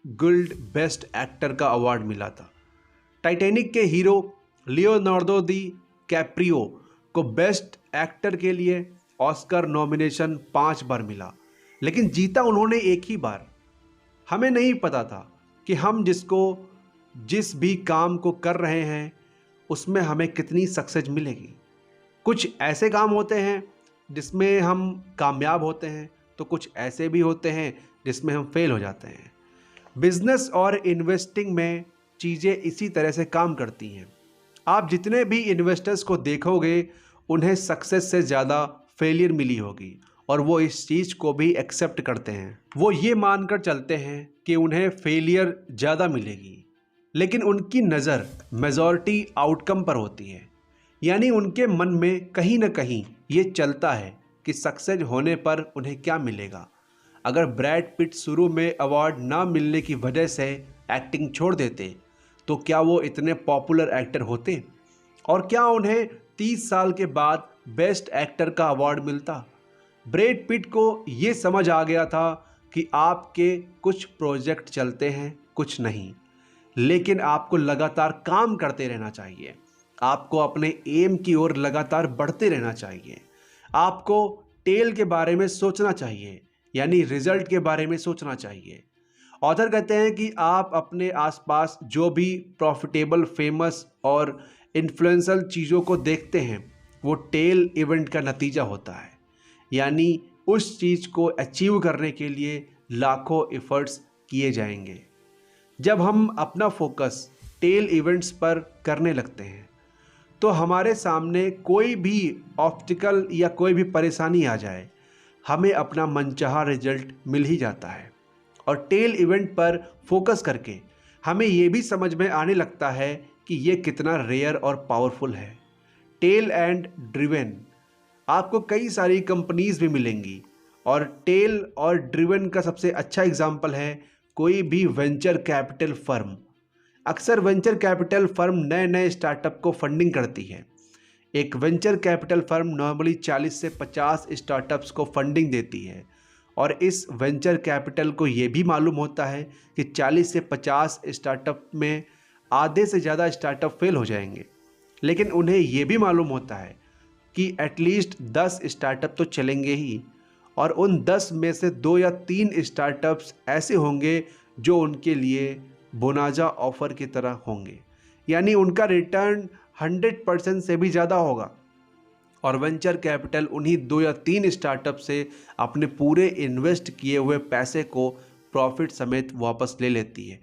गिल्ड बेस्ट एक्टर का अवार्ड मिला था। टाइटैनिक के हीरो लियोनार्डो दी कैप्रियो को बेस्ट एक्टर के लिए ऑस्कर नॉमिनेशन 5 बार मिला, लेकिन जीता उन्होंने एक ही बार। हमें नहीं पता था कि हम जिस भी काम को कर रहे हैं उसमें हमें कितनी सक्सेस मिलेगी। कुछ ऐसे काम होते हैं जिसमें हम कामयाब होते हैं, तो कुछ ऐसे भी होते हैं जिसमें हम फेल हो जाते हैं। बिजनेस और इन्वेस्टिंग में चीज़ें इसी तरह से काम करती हैं। आप जितने भी इन्वेस्टर्स को देखोगे उन्हें सक्सेस से ज़्यादा फेलियर मिली होगी, और वो इस चीज़ को भी एक्सेप्ट करते हैं। वो ये मानकर चलते हैं कि उन्हें फेलियर ज़्यादा मिलेगी, लेकिन उनकी नज़र मेजॉरिटी आउटकम पर होती है। यानी उनके मन में कहीं ना कहीं ये चलता है कि सक्सेस होने पर उन्हें क्या मिलेगा। अगर ब्रैड पिट शुरू में अवार्ड ना मिलने की वजह से एक्टिंग छोड़ देते तो क्या वो इतने पॉपुलर एक्टर होते, और क्या उन्हें 30 साल के बाद बेस्ट एक्टर का अवार्ड मिलता। ब्रैड पिट को ये समझ आ गया था कि आपके कुछ प्रोजेक्ट चलते हैं, कुछ नहीं, लेकिन आपको लगातार काम करते रहना चाहिए। आपको अपने एम की ओर लगातार बढ़ते रहना चाहिए। आपको टेल के बारे में सोचना चाहिए, यानी रिजल्ट के बारे में सोचना चाहिए। ऑथर कहते हैं कि आप अपने आसपास जो भी प्रॉफिटेबल, फेमस और इन्फ्लुएंशियल चीज़ों को देखते हैं वो टेल इवेंट का नतीजा होता है। यानी उस चीज़ को अचीव करने के लिए लाखों एफर्ट्स किए जाएंगे। जब हम अपना फोकस टेल इवेंट्स पर करने लगते हैं तो हमारे सामने कोई भी ऑब्स्टिकल या कोई भी परेशानी आ जाए, हमें अपना मनचाहा रिजल्ट मिल ही जाता है। और टेल इवेंट पर फोकस करके हमें ये भी समझ में आने लगता है कि ये कितना रेयर और पावरफुल है। टेल एंड ड्रिवन, आपको कई सारी कंपनीज भी मिलेंगी, और टेल और ड्रिवन का सबसे अच्छा एग्जाम्पल है कोई भी वेंचर कैपिटल फर्म। अक्सर वेंचर कैपिटल फर्म नए नए स्टार्टअप को फंडिंग करती है। एक वेंचर कैपिटल फर्म नॉर्मली 40 से 50 स्टार्टअप्स को फंडिंग देती है, और इस वेंचर कैपिटल को ये भी मालूम होता है कि 40 से 50 स्टार्टअप में आधे से ज़्यादा स्टार्टअप फेल हो जाएंगे, लेकिन उन्हें ये भी मालूम होता है कि एटलीस्ट 10 स्टार्टअप तो चलेंगे ही, और उन 10 में से 2 या 3 स्टार्टअप्स ऐसे होंगे जो उनके लिए बोनाजा ऑफर की तरह होंगे। यानी उनका रिटर्न 100% से भी ज़्यादा होगा, और वेंचर कैपिटल उन्हीं 2 या 3 स्टार्टअप से अपने पूरे इन्वेस्ट किए हुए पैसे को प्रॉफिट समेत वापस ले लेती है।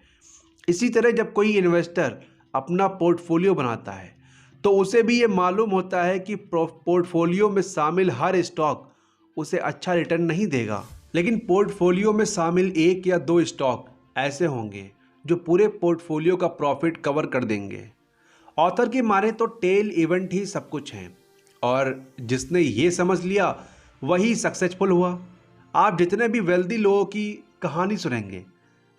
इसी तरह जब कोई इन्वेस्टर अपना पोर्टफोलियो बनाता है तो उसे भी ये मालूम होता है कि पोर्टफोलियो में शामिल हर स्टॉक उसे अच्छा रिटर्न नहीं देगा, लेकिन पोर्टफोलियो में शामिल 1 या 2 स्टॉक ऐसे होंगे जो पूरे पोर्टफोलियो का प्रॉफिट कवर कर देंगे। ऑथर की माने तो टेल इवेंट ही सब कुछ है, और जिसने ये समझ लिया वही सक्सेसफुल हुआ। आप जितने भी वेल्दी लोगों की कहानी सुनेंगे,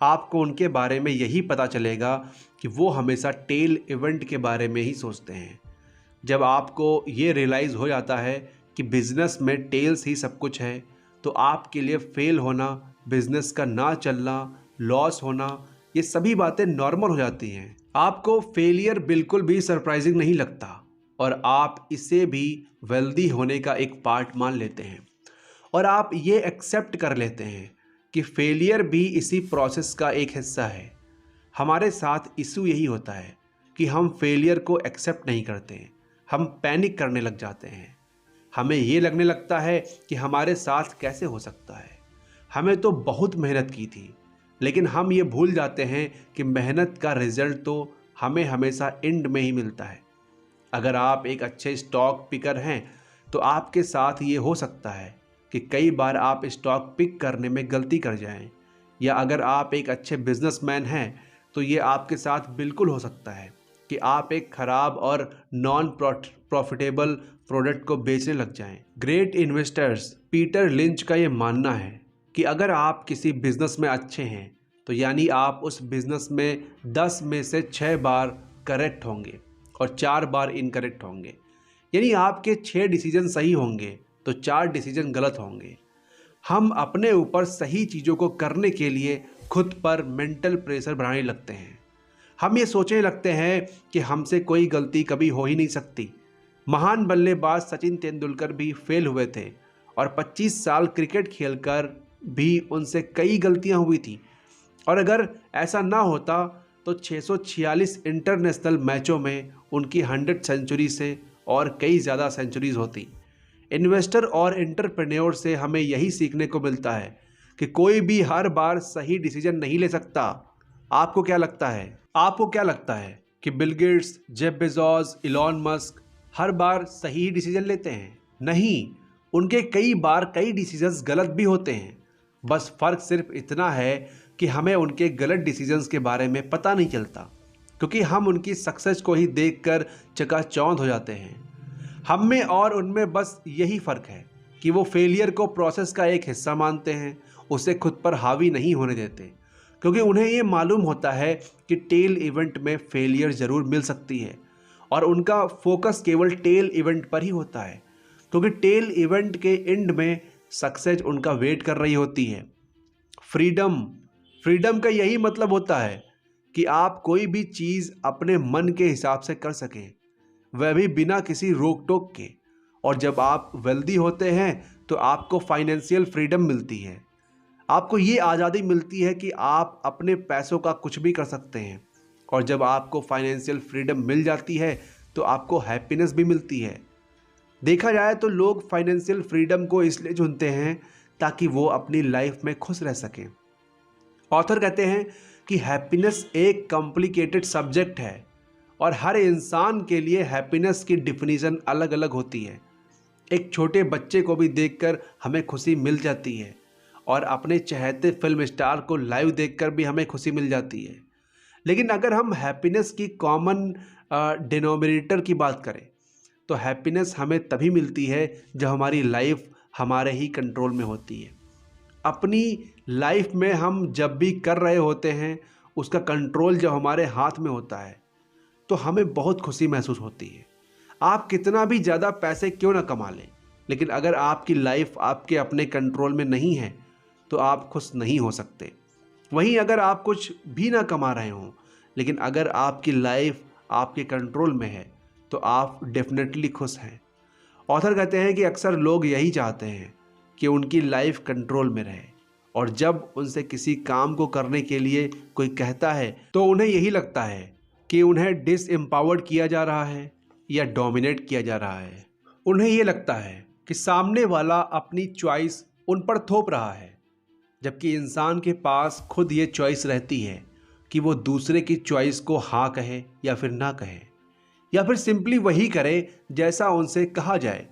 आपको उनके बारे में यही पता चलेगा कि वो हमेशा टेल इवेंट के बारे में ही सोचते हैं। जब आपको ये रियलाइज़ हो जाता है कि बिज़नेस में टेल्स ही सब कुछ है, तो आपके लिए फेल होना, बिज़नेस का ना चलना, लॉस होना, ये सभी बातें नॉर्मल हो जाती हैं। आपको फेलियर बिल्कुल भी सरप्राइजिंग नहीं लगता, और आप इसे भी वेल्दी होने का एक पार्ट मान लेते हैं, और आप ये एक्सेप्ट कर लेते हैं कि फेलियर भी इसी प्रोसेस का एक हिस्सा है। हमारे साथ इशू यही होता है कि हम फेलियर को एक्सेप्ट नहीं करते हैं, हम पैनिक करने लग जाते हैं। हमें ये लगने लगता है कि हमारे साथ कैसे हो सकता है, हमें तो बहुत मेहनत की थी, लेकिन हम ये भूल जाते हैं कि मेहनत का रिजल्ट तो हमें हमेशा एंड में ही मिलता है। अगर आप एक अच्छे स्टॉक पिकर हैं तो आपके साथ ये हो सकता है कि कई बार आप स्टॉक पिक करने में गलती कर जाएं, या अगर आप एक अच्छे बिजनेसमैन हैं तो ये आपके साथ बिल्कुल हो सकता है कि आप एक ख़राब और नॉन प्रॉफिटेबल प्रोडक्ट को बेचने लग जाएं। ग्रेट इन्वेस्टर्स पीटर लिंच का ये मानना है कि अगर आप किसी बिजनेस में अच्छे हैं तो यानी आप उस बिजनेस में 10 में से 6 बार करेक्ट होंगे और 4 बार इनकरेक्ट होंगे। यानी आपके 6 डिसीजन सही होंगे तो 4 डिसीजन गलत होंगे। हम अपने ऊपर सही चीज़ों को करने के लिए खुद पर मेंटल प्रेशर बनाने लगते हैं। हम ये सोचने लगते हैं कि हमसे कोई गलती कभी हो ही नहीं सकती। महान बल्लेबाज सचिन तेंदुलकर भी फेल हुए थे और 25 साल क्रिकेट खेलकर भी उनसे कई गलतियां हुई थी। और अगर ऐसा ना होता तो 646 इंटरनेशनल मैचों में उनकी 100 सेंचुरी से और कई ज़्यादा सेंचुरीज होती। इन्वेस्टर और एंटरप्रेन्योर से हमें यही सीखने को मिलता है कि कोई भी हर बार सही डिसीजन नहीं ले सकता। आपको क्या लगता है? आपको क्या लगता है कि Bill Gates, Jeff Bezos, Elon Musk हर बार सही डिसीजन लेते हैं? नहीं, उनके कई बार कई डिसीजंस गलत भी होते हैं। बस फ़र्क सिर्फ इतना है कि हमें उनके गलत डिसीजंस के बारे में पता नहीं चलता, क्योंकि हम उनकी सक्सेस को ही देखकर चकाचौंध हो जाते हैं। हम में और उनमें बस यही फ़र्क है कि वो फेलियर को प्रोसेस का एक हिस्सा मानते हैं, उसे खुद पर हावी नहीं होने देते, क्योंकि उन्हें ये मालूम होता है कि टेल इवेंट में फेलियर ज़रूर मिल सकती है और उनका फोकस केवल टेल इवेंट पर ही होता है, क्योंकि टेल इवेंट के एंड में सक्सेस उनका वेट कर रही होती है। फ्रीडम का यही मतलब होता है कि आप कोई भी चीज़ अपने मन के हिसाब से कर सकें, वह भी बिना किसी रोक टोक के। और जब आप वेल्दी होते हैं तो आपको फाइनेंशियल फ्रीडम मिलती है। आपको ये आज़ादी मिलती है कि आप अपने पैसों का कुछ भी कर सकते हैं। और जब आपको फाइनेंशियल फ्रीडम मिल जाती है तो आपको हैप्पीनेस भी मिलती है। देखा जाए तो लोग फाइनेंशियल फ्रीडम को इसलिए चुनते हैं ताकि वो अपनी लाइफ में खुश रह सकें। ऑथर कहते हैं कि हैप्पीनेस एक कॉम्प्लिकेटेड सब्जेक्ट है और हर इंसान के लिए हैप्पीनेस की डिफिनीशन अलग अलग होती है। एक छोटे बच्चे को भी देखकर हमें खुशी मिल जाती है और अपने चहेते फिल्म स्टार को लाइव देखकर भी हमें खुशी मिल जाती है। लेकिन अगर हम हैप्पीनेस की कॉमन डिनोमिनेटर की बात करें तो हैप्पीनेस हमें तभी मिलती है जब हमारी लाइफ हमारे ही कंट्रोल में होती है। अपनी लाइफ में हम जब भी कर रहे होते हैं उसका कंट्रोल जब हमारे हाथ में होता है तो हमें बहुत खुशी महसूस होती है। आप कितना भी ज़्यादा पैसे क्यों ना कमा लें, लेकिन अगर आपकी लाइफ आपके अपने कंट्रोल में नहीं है तो आप खुश नहीं हो सकते। वहीं अगर आप कुछ भी ना कमा रहे हों, लेकिन अगर आपकी लाइफ आपके कंट्रोल में है तो आप डेफिनेटली खुश हैं। ऑथर कहते हैं कि अक्सर लोग यही चाहते हैं कि उनकी लाइफ कंट्रोल में रहे, और जब उनसे किसी काम को करने के लिए कोई कहता है तो उन्हें यही लगता है कि उन्हें डिसएम्पावर्ड किया जा रहा है या डोमिनेट किया जा रहा है। उन्हें ये लगता है कि सामने वाला अपनी चॉइस उन पर थोप रहा है, जबकि इंसान के पास खुद ये चॉइस रहती है कि वो दूसरे की चॉइस को हाँ कहे या फिर ना कहे, या फिर सिंपली वही करे जैसा उनसे कहा जाए।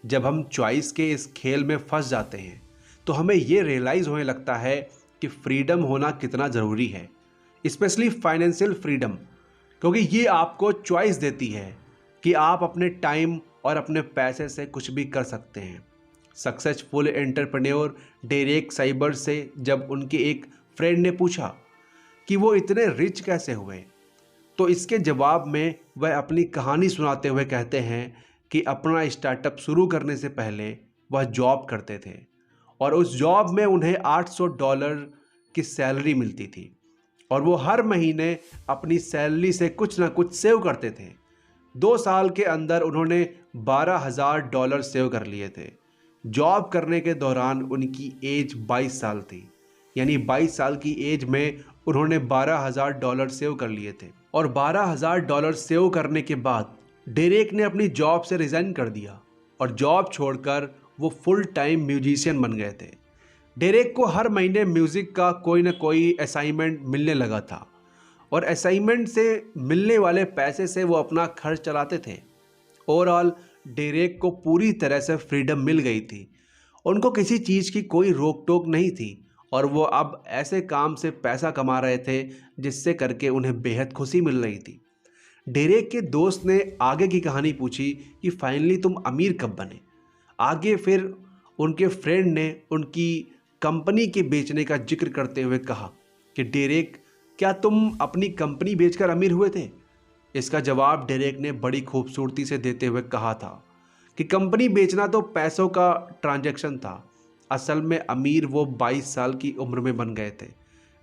जब हम चॉइस के इस खेल में फंस जाते हैं तो हमें ये रियलाइज़ होने लगता है कि फ्रीडम होना कितना ज़रूरी है, स्पेशली फाइनेंशियल फ्रीडम, क्योंकि ये आपको चॉइस देती है कि आप अपने टाइम और अपने पैसे से कुछ भी कर सकते हैं। सक्सेसफुल एंटरप्रेन्योर डेरेक साइबर से जब उनके एक फ्रेंड ने पूछा कि वो इतने रिच कैसे हुए, तो इसके जवाब में वह अपनी कहानी सुनाते हुए कहते हैं कि अपना स्टार्टअप शुरू करने से पहले वह जॉब करते थे और उस जॉब में उन्हें $800 की सैलरी मिलती थी और वो हर महीने अपनी सैलरी से कुछ ना कुछ सेव करते थे। 2 साल के अंदर उन्होंने $12,000 सेव कर लिए थे। जॉब करने के दौरान उनकी एज 22 साल थी, यानी 22 साल की एज में उन्होंने $12,000 सेव कर लिए थे। और $12,000 सेव करने के बाद डेरेक ने अपनी जॉब से रिज़ाइन कर दिया और जॉब छोड़कर वो फुल टाइम म्यूजिशियन बन गए थे। डेरेक को हर महीने म्यूज़िक का कोई ना कोई असाइनमेंट मिलने लगा था और असाइनमेंट से मिलने वाले पैसे से वो अपना खर्च चलाते थे। ओवरऑल डेरेक को पूरी तरह से फ्रीडम मिल गई थी। उनको किसी चीज़ की कोई रोक टोक नहीं थी और वो अब ऐसे काम से पैसा कमा रहे थे जिससे करके उन्हें बेहद खुशी मिल रही थी। डेरेक के दोस्त ने आगे की कहानी पूछी कि फाइनली तुम अमीर कब बने। आगे फिर उनके फ्रेंड ने उनकी कंपनी के बेचने का जिक्र करते हुए कहा कि डेरेक, क्या तुम अपनी कंपनी बेचकर अमीर हुए थे? इसका जवाब डेरेक ने बड़ी खूबसूरती से देते हुए कहा था कि कंपनी बेचना तो पैसों का ट्रांजैक्शन था। असल में अमीर वो 22 साल की उम्र में बन गए थे,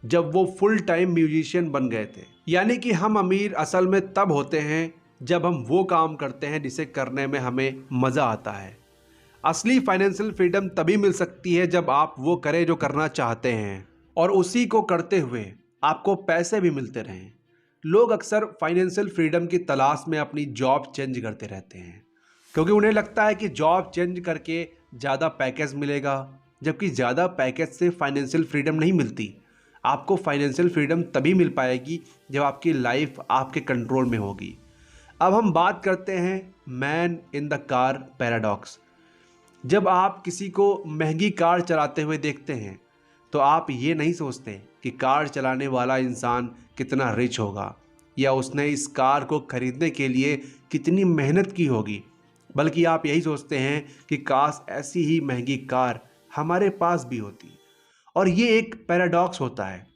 जब वो फुल टाइम म्यूजिशियन बन गए थे। यानी कि हम अमीर असल में तब होते हैं जब हम वो काम करते हैं जिसे करने में हमें मज़ा आता है। असली फाइनेंशियल फ्रीडम तभी मिल सकती है जब आप वो करें जो करना चाहते हैं, और उसी को करते हुए आपको पैसे भी मिलते रहें। लोग अक्सर फाइनेंशियल फ्रीडम की तलाश में अपनी जॉब चेंज करते रहते हैं, क्योंकि उन्हें लगता है कि जॉब चेंज करके ज़्यादा पैकेज मिलेगा, जबकि ज़्यादा पैकेज से फाइनेंशियल फ्रीडम नहीं मिलती। आपको फाइनेंशियल फ्रीडम तभी मिल पाएगी जब आपकी लाइफ आपके कंट्रोल में होगी। अब हम बात करते हैं man in the car paradox. जब आप किसी को महंगी कार चलाते हुए देखते हैं तो आप ये नहीं सोचते कि कार चलाने वाला इंसान कितना रिच होगा या उसने इस कार को खरीदने के लिए कितनी मेहनत की होगी, बल्कि आप यही सोचते हैं कि काश ऐसी ही महंगी कार हमारे पास भी होती। और ये एक पैराडॉक्स होता है।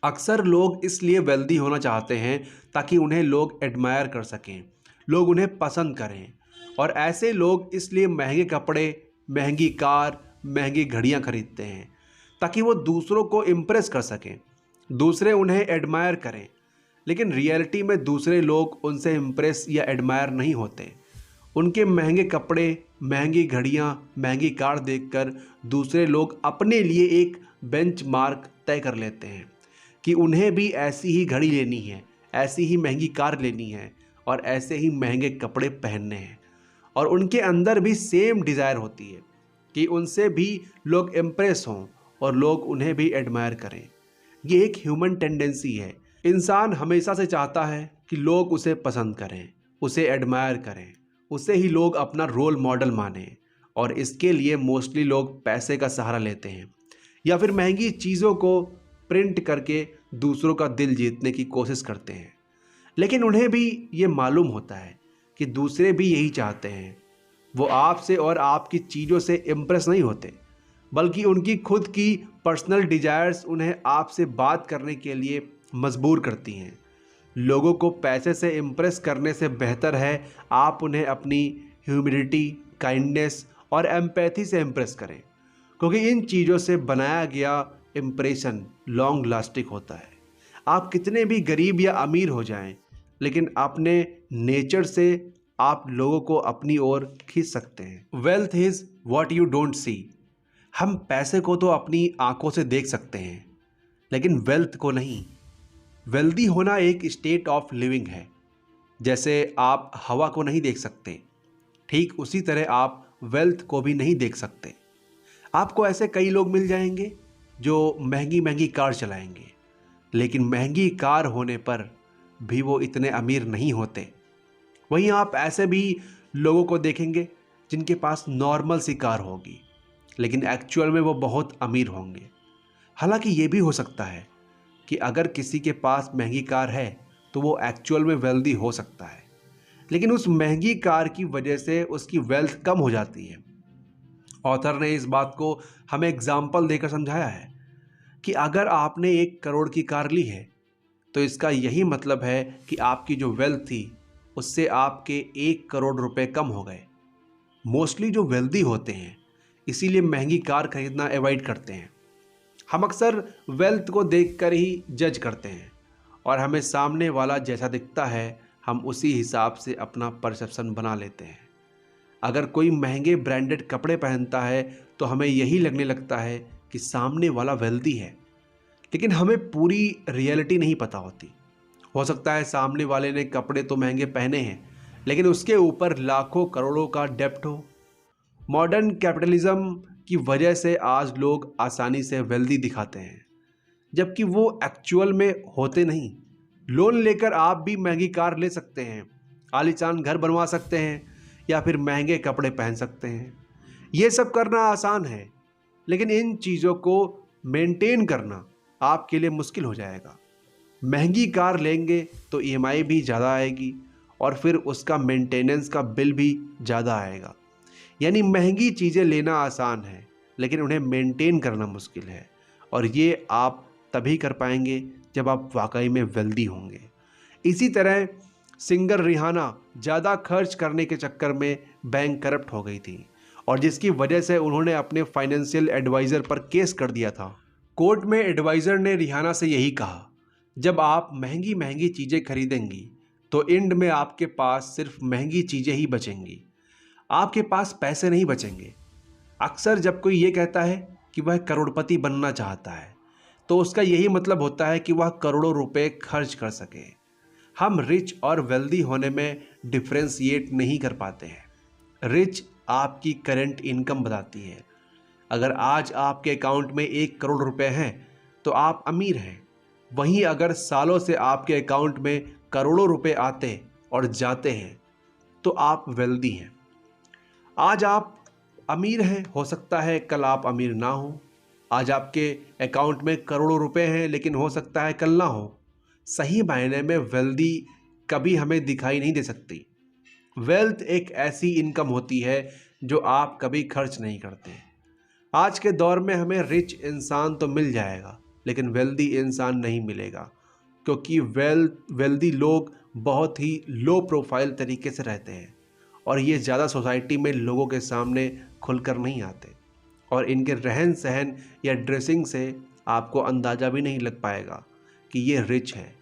अक्सर लोग इसलिए वेल्दी होना चाहते हैं ताकि उन्हें लोग एडमायर कर सकें, लोग उन्हें पसंद करें। और ऐसे लोग इसलिए महंगे कपड़े, महंगी कार, महंगी घड़ियां खरीदते हैं ताकि वो दूसरों को इम्प्रेस कर सकें, दूसरे उन्हें एडमायर करें। लेकिन रियलिटी में दूसरे लोग उनसे इम्प्रेस या एडमायर नहीं होते। उनके महंगे कपड़े, महंगी घड़ियां, महंगी कार देखकर दूसरे लोग अपने लिए एक बेंचमार्क तय कर लेते हैं कि उन्हें भी ऐसी ही घड़ी लेनी है, ऐसी ही महंगी कार लेनी है और ऐसे ही महंगे कपड़े पहनने हैं। और उनके अंदर भी सेम डिज़ायर होती है कि उनसे भी लोग इम्प्रेस हों और लोग उन्हें भी एडमायर करें। ये एक ह्यूमन टेंडेंसी है। इंसान हमेशा से चाहता है कि लोग उसे पसंद करें, उसे एडमायर करें, उसे ही लोग अपना रोल मॉडल मानें। और इसके लिए मोस्टली लोग पैसे का सहारा लेते हैं या फिर महंगी चीज़ों को प्रिंट करके दूसरों का दिल जीतने की कोशिश करते हैं। लेकिन उन्हें भी ये मालूम होता है कि दूसरे भी यही चाहते हैं। वो आपसे और आपकी चीज़ों से इम्प्रेस नहीं होते, बल्कि उनकी खुद की पर्सनल डिजायर्स उन्हें आपसे बात करने के लिए मजबूर करती हैं। लोगों को पैसे से इम्प्रेस करने से बेहतर है आप उन्हें अपनी ह्यूमिलिटी, काइंडनेस और एम्पैथी से इम्प्रेस करें, क्योंकि इन चीज़ों से बनाया गया इम्प्रेशन लॉन्ग लास्टिंग होता है। आप कितने भी गरीब या अमीर हो जाएं, लेकिन अपने नेचर से आप लोगों को अपनी ओर खींच सकते हैं। Wealth is what you don't see. हम पैसे को तो अपनी आंखों से देख सकते हैं, लेकिन वेल्थ को नहीं। वेल्दी होना एक स्टेट ऑफ लिविंग है। जैसे आप हवा को नहीं देख सकते, ठीक उसी तरह आप वेल्थ को भी नहीं देख सकते। आपको ऐसे कई लोग मिल जाएंगे जो महंगी महंगी कार चलाएंगे, लेकिन महंगी कार होने पर भी वो इतने अमीर नहीं होते। वहीं आप ऐसे भी लोगों को देखेंगे जिनके पास नॉर्मल सी कार होगी, लेकिन एक्चुअल में वो बहुत अमीर होंगे। हालांकि ये भी हो सकता है कि अगर किसी के पास महंगी कार है तो वो एक्चुअल में वेल्दी हो सकता है, लेकिन उस महंगी कार की वजह से उसकी वेल्थ कम हो जाती है। ऑथर ने इस बात को हमें एग्जाम्पल देकर समझाया है कि अगर आपने 1 करोड़ की कार ली है तो इसका यही मतलब है कि आपकी जो वेल्थ थी उससे आपके 1 करोड़ रुपए कम हो गए। मोस्टली जो वेल्दी होते हैं इसीलिए महंगी कार खरीदना अवॉइड करते हैं। हम अक्सर वेल्थ को देखकर ही जज करते हैं और हमें सामने वाला जैसा दिखता है हम उसी हिसाब से अपना परसेप्शन बना लेते हैं। अगर कोई महंगे ब्रांडेड कपड़े पहनता है तो हमें यही लगने लगता है कि सामने वाला वेल्दी है, लेकिन हमें पूरी रियलिटी नहीं पता होती। हो सकता है सामने वाले ने कपड़े तो महंगे पहने हैं, लेकिन उसके ऊपर लाखों करोड़ों का डेब्ट हो। मॉडर्न कैपिटलिज्म की वजह से आज लोग आसानी से वेल्दी दिखाते हैं, जबकि वो एक्चुअल में होते नहीं। लोन लेकर आप भी महंगी कार ले सकते हैं, आलीशान घर बनवा सकते हैं या फिर महंगे कपड़े पहन सकते हैं। ये सब करना आसान है, लेकिन इन चीज़ों को मेंटेन करना आपके लिए मुश्किल हो जाएगा। महंगी कार लेंगे तो ईएमआई भी ज़्यादा आएगी और फिर उसका मेंटेनेंस का बिल भी ज़्यादा आएगा। यानी महंगी चीज़ें लेना आसान है, लेकिन उन्हें मेंटेन करना मुश्किल है, और ये आप तभी कर पाएंगे जब आप वाकई में वेल्दी होंगे। इसी तरह सिंगर रिहाना ज़्यादा खर्च करने के चक्कर में बैंक करप्ट हो गई थी और जिसकी वजह से उन्होंने अपने फाइनेंशियल एडवाइज़र पर केस कर दिया था। कोर्ट में एडवाइज़र ने रिहाना से यही कहा, जब आप महंगी महंगी चीज़ें खरीदेंगी तो एंड में आपके पास सिर्फ महंगी चीज़ें ही बचेंगी, आपके पास पैसे नहीं बचेंगे। अक्सर जब कोई ये कहता है कि वह करोड़पति बनना चाहता है तो उसका यही मतलब होता है कि वह करोड़ों रुपए खर्च कर सके। हम रिच और वेल्दी होने में डिफ्रेंशिएट नहीं कर पाते हैं। रिच आपकी करंट इनकम बताती है। अगर आज आपके अकाउंट में 1 करोड़ रुपए हैं तो आप अमीर हैं। वहीं अगर सालों से आपके अकाउंट में करोड़ों रुपए आते और जाते हैं तो आप वेल्दी हैं। आज आप अमीर हैं, हो सकता है कल आप अमीर ना हो। आज आपके अकाउंट में करोड़ों रुपए हैं लेकिन हो सकता है कल ना हो। सही मायने में वेल्दी कभी हमें दिखाई नहीं दे सकती। वेल्थ एक ऐसी इनकम होती है जो आप कभी खर्च नहीं करते। आज के दौर में हमें रिच इंसान तो मिल जाएगा लेकिन वेल्दी इंसान नहीं मिलेगा, क्योंकि वेल्दी लोग बहुत ही लो प्रोफाइल तरीके से रहते हैं और ये ज़्यादा सोसाइटी में लोगों के सामने खुलकर नहीं आते और इनके रहन सहन या ड्रेसिंग से आपको अंदाज़ा भी नहीं लग पाएगा कि ये रिच है।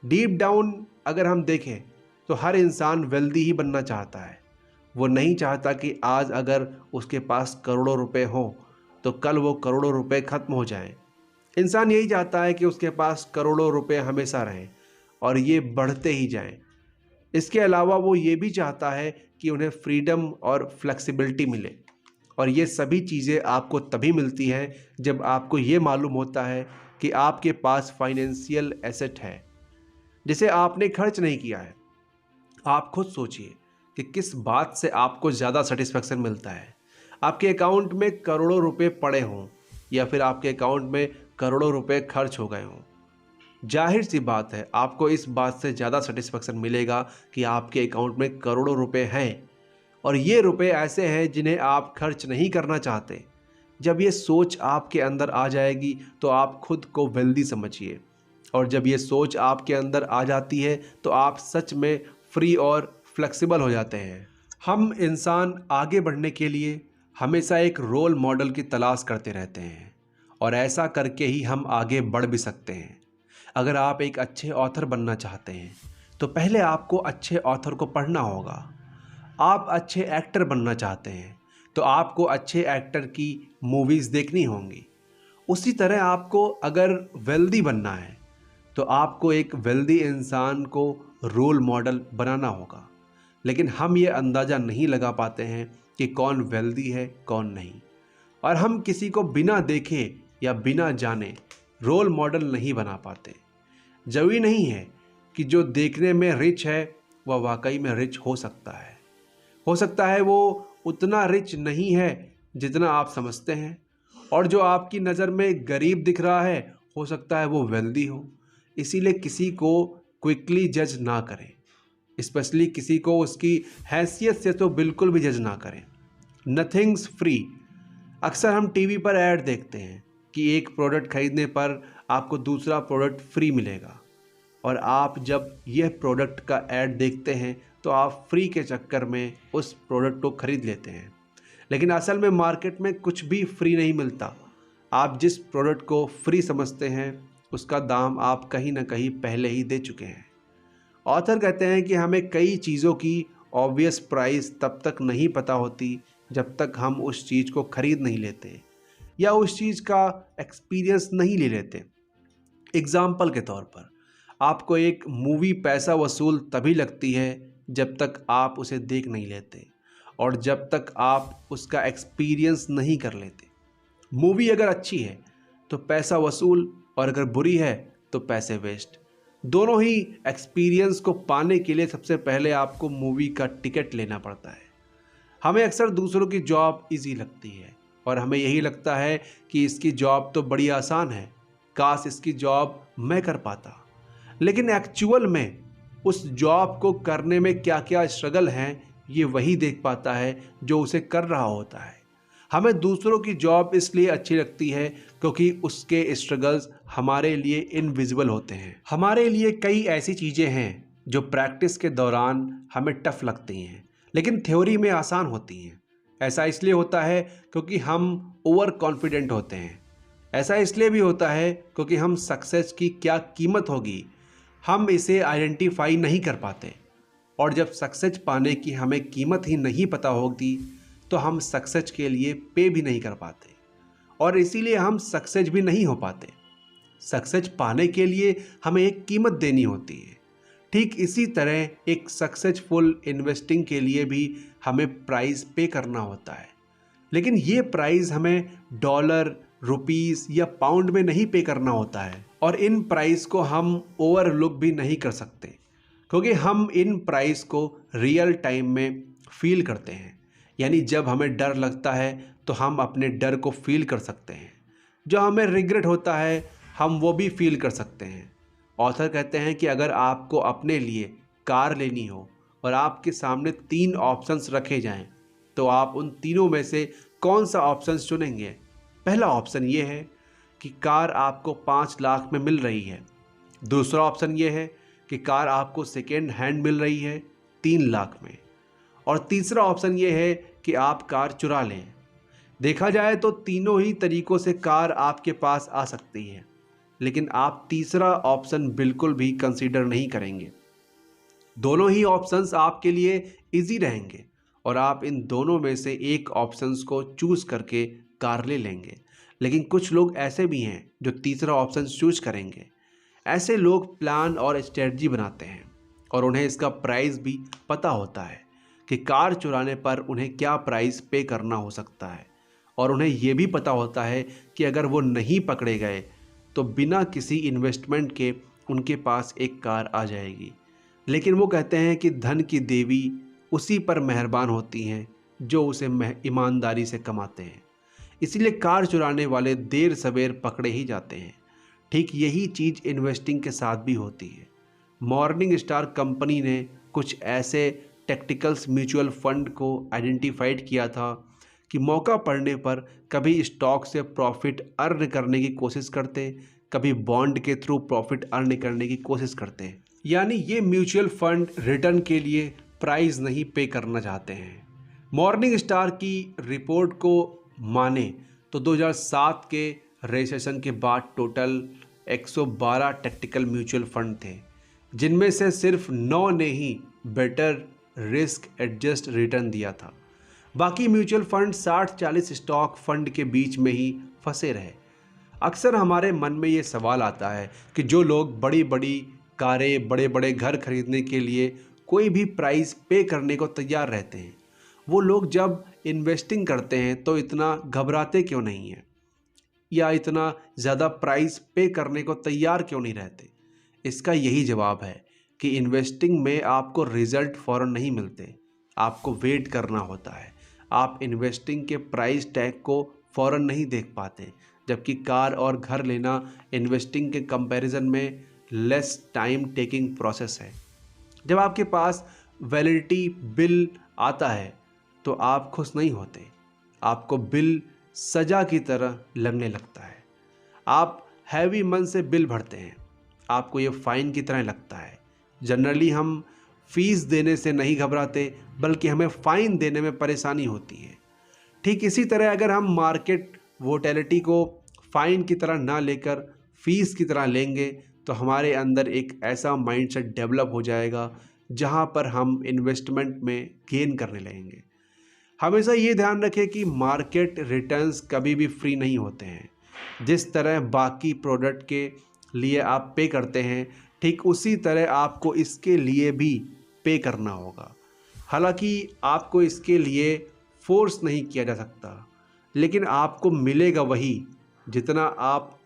डीप डाउन अगर हम देखें तो हर इंसान वेल्दी ही बनना चाहता है। वो नहीं चाहता कि आज अगर उसके पास करोड़ों रुपए हो तो कल वो करोड़ों रुपए ख़त्म हो जाएं। इंसान यही चाहता है कि उसके पास करोड़ों रुपए हमेशा रहें और ये बढ़ते ही जाएं। इसके अलावा वो ये भी चाहता है कि उन्हें फ्रीडम और फ्लेक्सिबिलिटी मिले और ये सभी चीज़ें आपको तभी मिलती हैं जब आपको ये मालूम होता है कि आपके पास फाइनेंशियल एसेट है जिसे आपने खर्च नहीं किया है। आप खुद सोचिए कि किस बात से आपको ज़्यादा सेटिस्फेक्शन मिलता है, आपके अकाउंट में करोड़ों रुपए पड़े हों या फिर आपके अकाउंट में करोड़ों रुपए खर्च हो गए हों। जाहिर सी बात है आपको इस बात से ज़्यादा सेटिस्फेक्शन मिलेगा कि आपके अकाउंट में करोड़ों रुपए हैं और ये रुपए ऐसे हैं जिन्हें आप खर्च नहीं करना चाहते। जब ये सोच आपके अंदर आ जाएगी तो आप खुद को वेल्दी समझिए और जब ये सोच आपके अंदर आ जाती है तो आप सच में फ्री और फ्लेक्सिबल हो जाते हैं। हम इंसान आगे बढ़ने के लिए हमेशा एक रोल मॉडल की तलाश करते रहते हैं और ऐसा करके ही हम आगे बढ़ भी सकते हैं। अगर आप एक अच्छे ऑथर बनना चाहते हैं तो पहले आपको अच्छे ऑथर को पढ़ना होगा। आप अच्छे एक्टर बनना चाहते हैं तो आपको अच्छे एक्टर की मूवीज़ देखनी होंगी। उसी तरह आपको अगर वेल्दी बनना है तो आपको एक वेल्दी इंसान को रोल मॉडल बनाना होगा। लेकिन हम ये अंदाज़ा नहीं लगा पाते हैं कि कौन वेल्दी है कौन नहीं, और हम किसी को बिना देखे या बिना जाने रोल मॉडल नहीं बना पाते। जरूरी नहीं है कि जो देखने में रिच है वह वाकई में रिच हो सकता है। हो सकता है वो उतना रिच नहीं है जितना आप समझते हैं, और जो आपकी नज़र में गरीब दिख रहा है हो सकता है वो वेल्दी हो। इसीलिए किसी को क्विकली जज ना करें, स्पेशली किसी को उसकी हैसियत से तो बिल्कुल भी जज ना करें। Nothings free. अक्सर हम टीवी पर ऐड देखते हैं कि एक प्रोडक्ट खरीदने पर आपको दूसरा प्रोडक्ट फ्री मिलेगा, और आप जब यह प्रोडक्ट का ऐड देखते हैं तो आप फ्री के चक्कर में उस प्रोडक्ट को खरीद लेते हैं। लेकिन असल में मार्केट में कुछ भी फ्री नहीं मिलता। आप जिस प्रोडक्ट को फ्री समझते हैं उसका दाम आप कहीं ना कहीं पहले ही दे चुके हैं। ऑथर कहते हैं कि हमें कई चीज़ों की ऑब्वियस प्राइस तब तक नहीं पता होती जब तक हम उस चीज़ को खरीद नहीं लेते या उस चीज़ का एक्सपीरियंस नहीं ले लेते। एग्ज़ाम्पल के तौर पर आपको एक मूवी पैसा वसूल तभी लगती है जब तक आप उसे देख नहीं लेते और जब तक आप उसका एक्सपीरियंस नहीं कर लेते। मूवी अगर अच्छी है तो पैसा वसूल, और अगर बुरी है तो पैसे वेस्ट। दोनों ही एक्सपीरियंस को पाने के लिए सबसे पहले आपको मूवी का टिकट लेना पड़ता है। हमें अक्सर दूसरों की जॉब इजी लगती है और हमें यही लगता है कि इसकी जॉब तो बड़ी आसान है, काश इसकी जॉब मैं कर पाता। लेकिन एक्चुअल में उस जॉब को करने में क्या क्या स्ट्रगल हैं ये वही देख पाता है जो उसे कर रहा होता है। हमें दूसरों की जॉब इसलिए अच्छी लगती है क्योंकि उसके स्ट्रगल्स हमारे लिए इनविजिबल होते हैं। हमारे लिए कई ऐसी चीज़ें हैं जो प्रैक्टिस के दौरान हमें टफ लगती हैं लेकिन थ्योरी में आसान होती हैं। ऐसा इसलिए होता है क्योंकि हम ओवर कॉन्फिडेंट होते हैं। ऐसा इसलिए भी होता है क्योंकि हम सक्सेस की क्या कीमत होगी हम इसे आइडेंटिफाई नहीं कर पाते। और जब सक्सेस पाने की हमें कीमत ही नहीं पता होती तो हम सक्सेस के लिए पे भी नहीं कर पाते और इसीलिए हम सक्सेस भी नहीं हो पाते। सक्सेस पाने के लिए हमें एक कीमत देनी होती है। ठीक इसी तरह एक सक्सेसफुल इन्वेस्टिंग के लिए भी हमें प्राइस पे करना होता है, लेकिन ये प्राइस हमें डॉलर, रुपीस या पाउंड में नहीं पे करना होता है। और इन प्राइस को हम ओवरलुक भी नहीं कर सकते क्योंकि हम इन प्राइस को रियल टाइम में फील करते हैं। यानी जब हमें डर लगता है तो हम अपने डर को फील कर सकते हैं। जो हमें रिग्रेट होता है हम वो भी फील कर सकते हैं। ऑथर कहते हैं कि अगर आपको अपने लिए कार लेनी हो और आपके सामने 3 ऑप्शंस रखे जाएं तो आप उन तीनों में से कौन सा ऑप्शंस चुनेंगे। पहला ऑप्शन ये है कि कार आपको 5 लाख में मिल रही है। दूसरा ऑप्शन ये है कि कार आपको सेकेंड हैंड मिल रही है 3 लाख में। और तीसरा ऑप्शन ये है कि आप कार चुरा लें। देखा जाए तो तीनों ही तरीकों से कार आपके पास आ सकती है, लेकिन आप तीसरा ऑप्शन बिल्कुल भी कंसीडर नहीं करेंगे। दोनों ही ऑप्शंस आपके लिए इजी रहेंगे और आप इन दोनों में से एक ऑप्शंस को चूज करके कार ले लेंगे। लेकिन कुछ लोग ऐसे भी हैं जो तीसरा ऑप्शन चूज करेंगे। ऐसे लोग प्लान और स्ट्रेटजी बनाते हैं और उन्हें इसका प्राइस भी पता होता है कि कार चुराने पर उन्हें क्या प्राइस पे करना हो सकता है। और उन्हें यह भी पता होता है कि अगर वो नहीं पकड़े गए तो बिना किसी इन्वेस्टमेंट के उनके पास एक कार आ जाएगी। लेकिन वो कहते हैं कि धन की देवी उसी पर मेहरबान होती हैं जो उसे ईमानदारी से कमाते हैं। इसीलिए कार चुराने वाले देर सवेर पकड़े ही जाते हैं। ठीक यही चीज़ इन्वेस्टिंग के साथ भी होती है। मॉर्निंग स्टार कंपनी ने कुछ ऐसे टैक्टिकल्स म्यूचुअल फंड को आइडेंटिफाइड किया था कि मौका पड़ने पर कभी स्टॉक से प्रॉफिट अर्न करने की कोशिश करते, कभी बॉन्ड के थ्रू प्रॉफिट अर्न करने की कोशिश करते। यानी ये म्यूचुअल फंड रिटर्न के लिए प्राइस नहीं पे करना चाहते हैं। मॉर्निंग स्टार की रिपोर्ट को माने तो 2007 के रिसेशन के बाद टोटल 112 टैक्टिकल म्यूचुअल फंड थे, जिनमें से सिर्फ 9 ने ही बेटर रिस्क एडजस्ट रिटर्न दिया था। बाकी म्यूचुअल फंड 60-40 स्टॉक फंड के बीच में ही फंसे रहे। अक्सर हमारे मन में ये सवाल आता है कि जो लोग बड़ी बड़ी कारें, बड़े बड़े घर खरीदने के लिए कोई भी प्राइस पे करने को तैयार रहते हैं, वो लोग जब इन्वेस्टिंग करते हैं तो इतना घबराते क्यों नहीं हैं या इतना ज़्यादा प्राइस पे करने को तैयार क्यों नहीं रहते। इसका यही जवाब है कि इन्वेस्टिंग में आपको रिजल्ट फ़ौरन नहीं मिलते, आपको वेट करना होता है। आप इन्वेस्टिंग के प्राइस टैग को फ़ौरन नहीं देख पाते, जबकि कार और घर लेना इन्वेस्टिंग के कंपैरिजन में लेस टाइम टेकिंग प्रोसेस है। जब आपके पास वैलिडिटी बिल आता है तो आप खुश नहीं होते, आपको बिल सजा की तरह लगने लगता है। आप हैवी मन से बिल भरते हैं, आपको ये फ़ाइन की तरह लगता है। जनरली हम फीस देने से नहीं घबराते, बल्कि हमें फ़ाइन देने में परेशानी होती है। ठीक इसी तरह अगर हम मार्केट वोलेटिलिटी को फ़ाइन की तरह ना लेकर फीस की तरह लेंगे तो हमारे अंदर एक ऐसा माइंडसेट डेवलप हो जाएगा जहां पर हम इन्वेस्टमेंट में गेन करने लगेंगे। हमेशा ये ध्यान रखें कि मार्केट रिटर्न्स कभी भी फ्री नहीं होते हैं। जिस तरह बाकी प्रोडक्ट के लिए आप पे करते हैं, ठीक उसी तरह आपको इसके लिए भी पे करना होगा। हालांकि आपको इसके लिए फोर्स नहीं किया जा सकता, लेकिन आपको मिलेगा वही जितना आप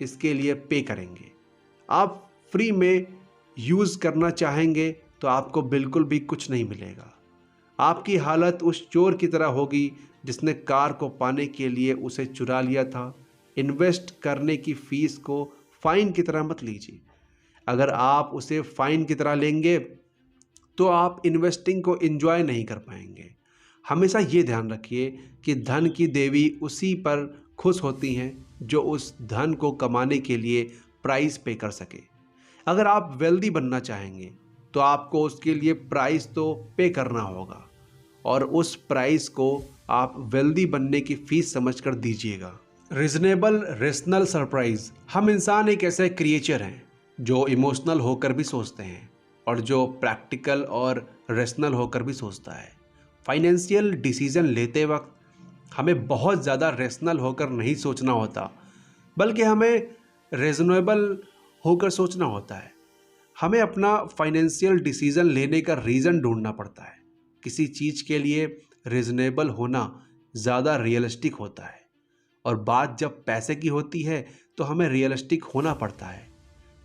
इसके लिए पे करेंगे। आप फ्री में यूज़ करना चाहेंगे तो आपको बिल्कुल भी कुछ नहीं मिलेगा। आपकी हालत उस चोर की तरह होगी जिसने कार को पाने के लिए उसे चुरा लिया था। इन्वेस्ट करने की फ़ीस को फ़ाइन की तरह मत लीजिए। अगर आप उसे फ़ाइन की तरह लेंगे तो आप इन्वेस्टिंग को एंजॉय नहीं कर पाएंगे। हमेशा ये ध्यान रखिए कि धन की देवी उसी पर खुश होती हैं जो उस धन को कमाने के लिए प्राइस पे कर सके। अगर आप वेल्दी बनना चाहेंगे तो आपको उसके लिए प्राइस तो पे करना होगा, और उस प्राइस को आप वेल्दी बनने की फीस समझकर दीजिएगा। Reasonable rational surprise. हम इंसान एक ऐसे क्रिएचर हैं जो इमोशनल होकर भी सोचते हैं और जो प्रैक्टिकल और रेशनल होकर भी सोचता है। फाइनेंशियल डिसीजन लेते वक्त हमें बहुत ज़्यादा रेशनल होकर नहीं सोचना होता, बल्कि हमें रीजनेबल होकर सोचना होता है। हमें अपना फाइनेंशियल डिसीजन लेने का रीज़न ढूंढना पड़ता है। किसी चीज़ के लिए रीजनेबल होना ज़्यादा रियलिस्टिक होता है, और बात जब पैसे की होती है तो हमें रियलिस्टिक होना पड़ता है।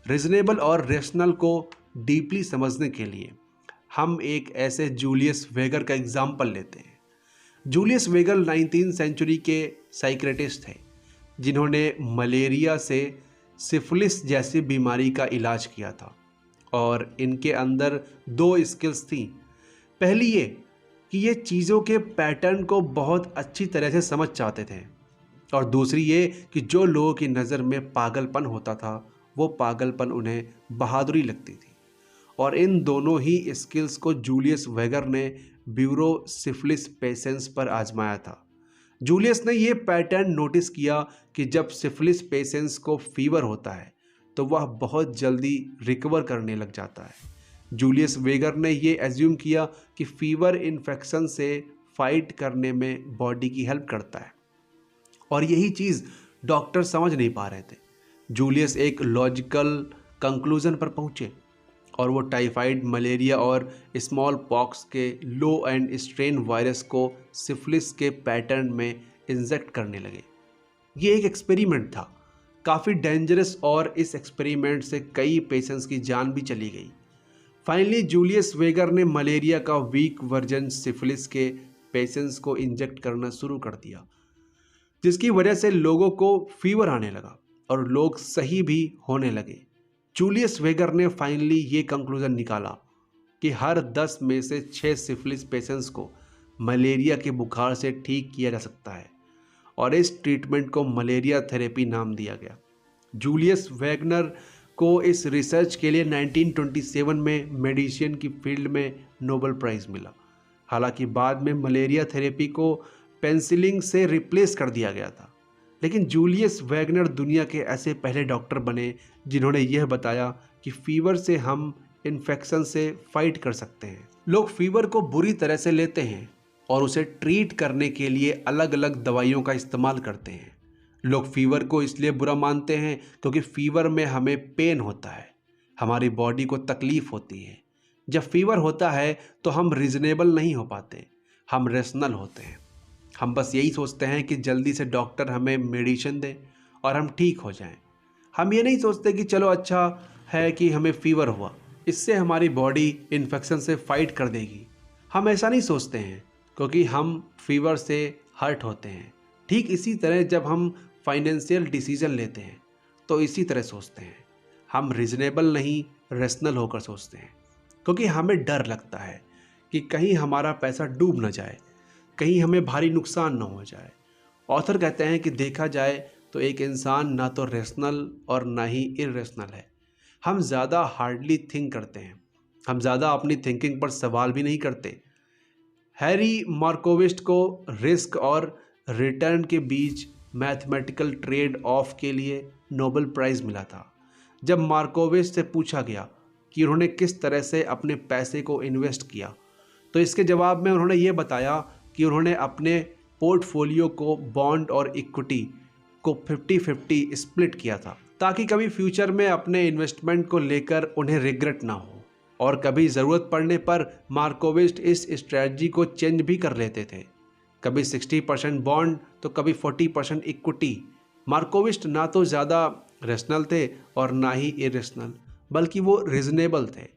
रीजनेबल और रेशनल को डीपली समझने के लिए हम एक ऐसे जूलियस वेगर का एग्जाम्पल लेते हैं। जूलियस वेगर 19वीं सेंचुरी के साइकियाट्रिस्ट थे जिन्होंने मलेरिया से सिफिलिस जैसी बीमारी का इलाज किया था, और इनके अंदर 2 स्किल्स थी। पहली ये कि ये चीज़ों के पैटर्न को बहुत अच्छी तरह से समझ चाहते थे, और दूसरी ये कि जो लोगों की नज़र में पागलपन होता था वो पागलपन उन्हें बहादुरी लगती थी। और इन दोनों ही स्किल्स को जूलियस वेगर ने ब्यूरो सिफिलिस पेशेंट्स पर आजमाया था। जूलियस ने ये पैटर्न नोटिस किया कि जब सिफिलिस पेशेंट्स को फीवर होता है तो वह बहुत जल्दी रिकवर करने लग जाता है। जूलियस वेगर ने ये एज्यूम किया कि फीवर इन्फेक्शन से फाइट करने में बॉडी की हेल्प करता है, और यही चीज़ डॉक्टर समझ नहीं पा रहे थे। जूलियस एक लॉजिकल कंक्लूजन पर पहुँचे और वो टाइफाइड, मलेरिया और स्मॉल पॉक्स के लो एंड स्ट्रेन वायरस को सिफिलिस के पैटर्न में इंजेक्ट करने लगे। ये एक एक्सपेरिमेंट था, काफ़ी डेंजरस, और इस एक्सपेरिमेंट से कई पेशेंट्स की जान भी चली गई। फाइनली जूलियस वेगर ने मलेरिया का वीक वर्जन सिफिलिस के पेशेंट्स को इंजेक्ट करना शुरू कर दिया, जिसकी वजह से लोगों को फीवर आने लगा और लोग सही भी होने लगे। जूलियस वेगर ने फाइनली ये कंक्लूजन निकाला कि हर 10 में से 6 सिफिलिस पेशेंट्स को मलेरिया के बुखार से ठीक किया जा सकता है, और इस ट्रीटमेंट को मलेरिया थेरेपी नाम दिया गया। जूलियस वेगनर को इस रिसर्च के लिए 1927 में मेडिसिन की फील्ड में नोबेल प्राइज़ मिला। हालांकि बाद में मलेरिया थेरेपी को पेनिसिलिन से रिप्लेस कर दिया गया था, लेकिन जूलियस वेगनर दुनिया के ऐसे पहले डॉक्टर बने जिन्होंने यह बताया कि फीवर से हम इन्फेक्शन से फाइट कर सकते हैं। लोग फीवर को बुरी तरह से लेते हैं और उसे ट्रीट करने के लिए अलग अलग दवाइयों का इस्तेमाल करते हैं। लोग फीवर को इसलिए बुरा मानते हैं क्योंकि फीवर में हमें पेन होता है, हमारी बॉडी को तकलीफ़ होती है। जब फीवर होता है तो हम रीजनेबल नहीं हो पाते, हम रेशनल होते हैं। हम बस यही सोचते हैं कि जल्दी से डॉक्टर हमें मेडिसिन दे और हम ठीक हो जाएं। हम ये नहीं सोचते कि चलो अच्छा है कि हमें फीवर हुआ, इससे हमारी बॉडी इन्फेक्शन से फाइट कर देगी। हम ऐसा नहीं सोचते हैं क्योंकि हम फीवर से हर्ट होते हैं। ठीक इसी तरह जब हम फाइनेंशियल डिसीजन लेते हैं तो इसी तरह सोचते हैं। हम रीजनेबल नहीं, रेशनल होकर सोचते हैं, क्योंकि हमें डर लगता है कि कहीं हमारा पैसा डूब ना जाए, कहीं हमें भारी नुकसान ना हो जाए। ऑथर कहते हैं कि देखा जाए तो एक इंसान ना तो रेशनल और ना ही इरेशनल है। हम ज़्यादा हार्डली थिंक करते हैं, हम ज़्यादा अपनी थिंकिंग पर सवाल भी नहीं करते। हैरी मार्कोविस्ट को रिस्क और रिटर्न के बीच मैथमेटिकल ट्रेड ऑफ के लिए नोबेल प्राइज़ मिला था। जब मार्कोविस्ट से पूछा गया कि उन्होंने किस तरह से अपने पैसे को इन्वेस्ट किया, तो इसके जवाब में उन्होंने ये बताया कि उन्होंने अपने पोर्टफोलियो को बॉन्ड और इक्विटी को 50-50 स्प्लिट किया था, ताकि कभी फ्यूचर में अपने इन्वेस्टमेंट को लेकर उन्हें रिग्रेट ना हो। और कभी ज़रूरत पड़ने पर मार्कोविस्ट इस स्ट्रेटजी को चेंज भी कर लेते थे, कभी 60% बॉन्ड तो कभी 40% इक्विटी। मार्कोविस्ट ना तो ज़्यादा रेशनल थे और ना ही इरेशनल, बल्कि वो रीजनेबल थे।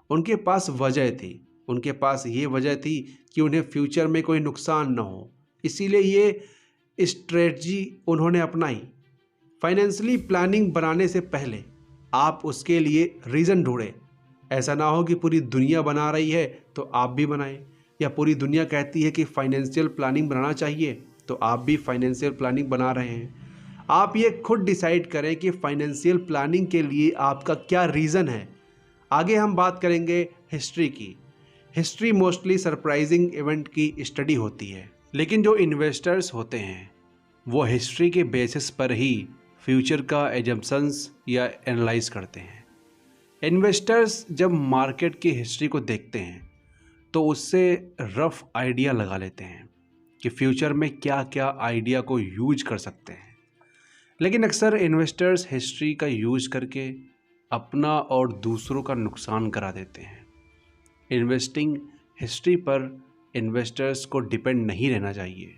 उनके पास वजह थी, उनके पास ये वजह थी कि उन्हें फ्यूचर में कोई नुकसान ना हो, इसीलिए ये स्ट्रेटजी उन्होंने अपनाई। फाइनेंशियली प्लानिंग बनाने से पहले आप उसके लिए रीज़न ढूंढें। ऐसा ना हो कि पूरी दुनिया बना रही है तो आप भी बनाएं, या पूरी दुनिया कहती है कि फाइनेंशियल प्लानिंग बनाना चाहिए, तो आप भी फाइनेंशियल प्लानिंग बना रहे हैं। आप ये खुद डिसाइड करें कि फाइनेंशियल प्लानिंग के लिए आपका क्या रीज़न है। आगे हम बात करेंगे हिस्ट्री की। हिस्ट्री मोस्टली सरप्राइजिंग इवेंट की स्टडी होती है, लेकिन जो इन्वेस्टर्स होते हैं वो हिस्ट्री के बेसिस पर ही फ्यूचर का एजम्पशंस या एनालाइज करते हैं। इन्वेस्टर्स जब मार्केट की हिस्ट्री को देखते हैं तो उससे रफ आइडिया लगा लेते हैं कि फ्यूचर में क्या क्या आइडिया को यूज कर सकते हैं, लेकिन अक्सर इन्वेस्टर्स हिस्ट्री का यूज करके अपना और दूसरों का नुकसान करा देते हैं। इन्वेस्टिंग हिस्ट्री पर इन्वेस्टर्स को डिपेंड नहीं रहना चाहिए।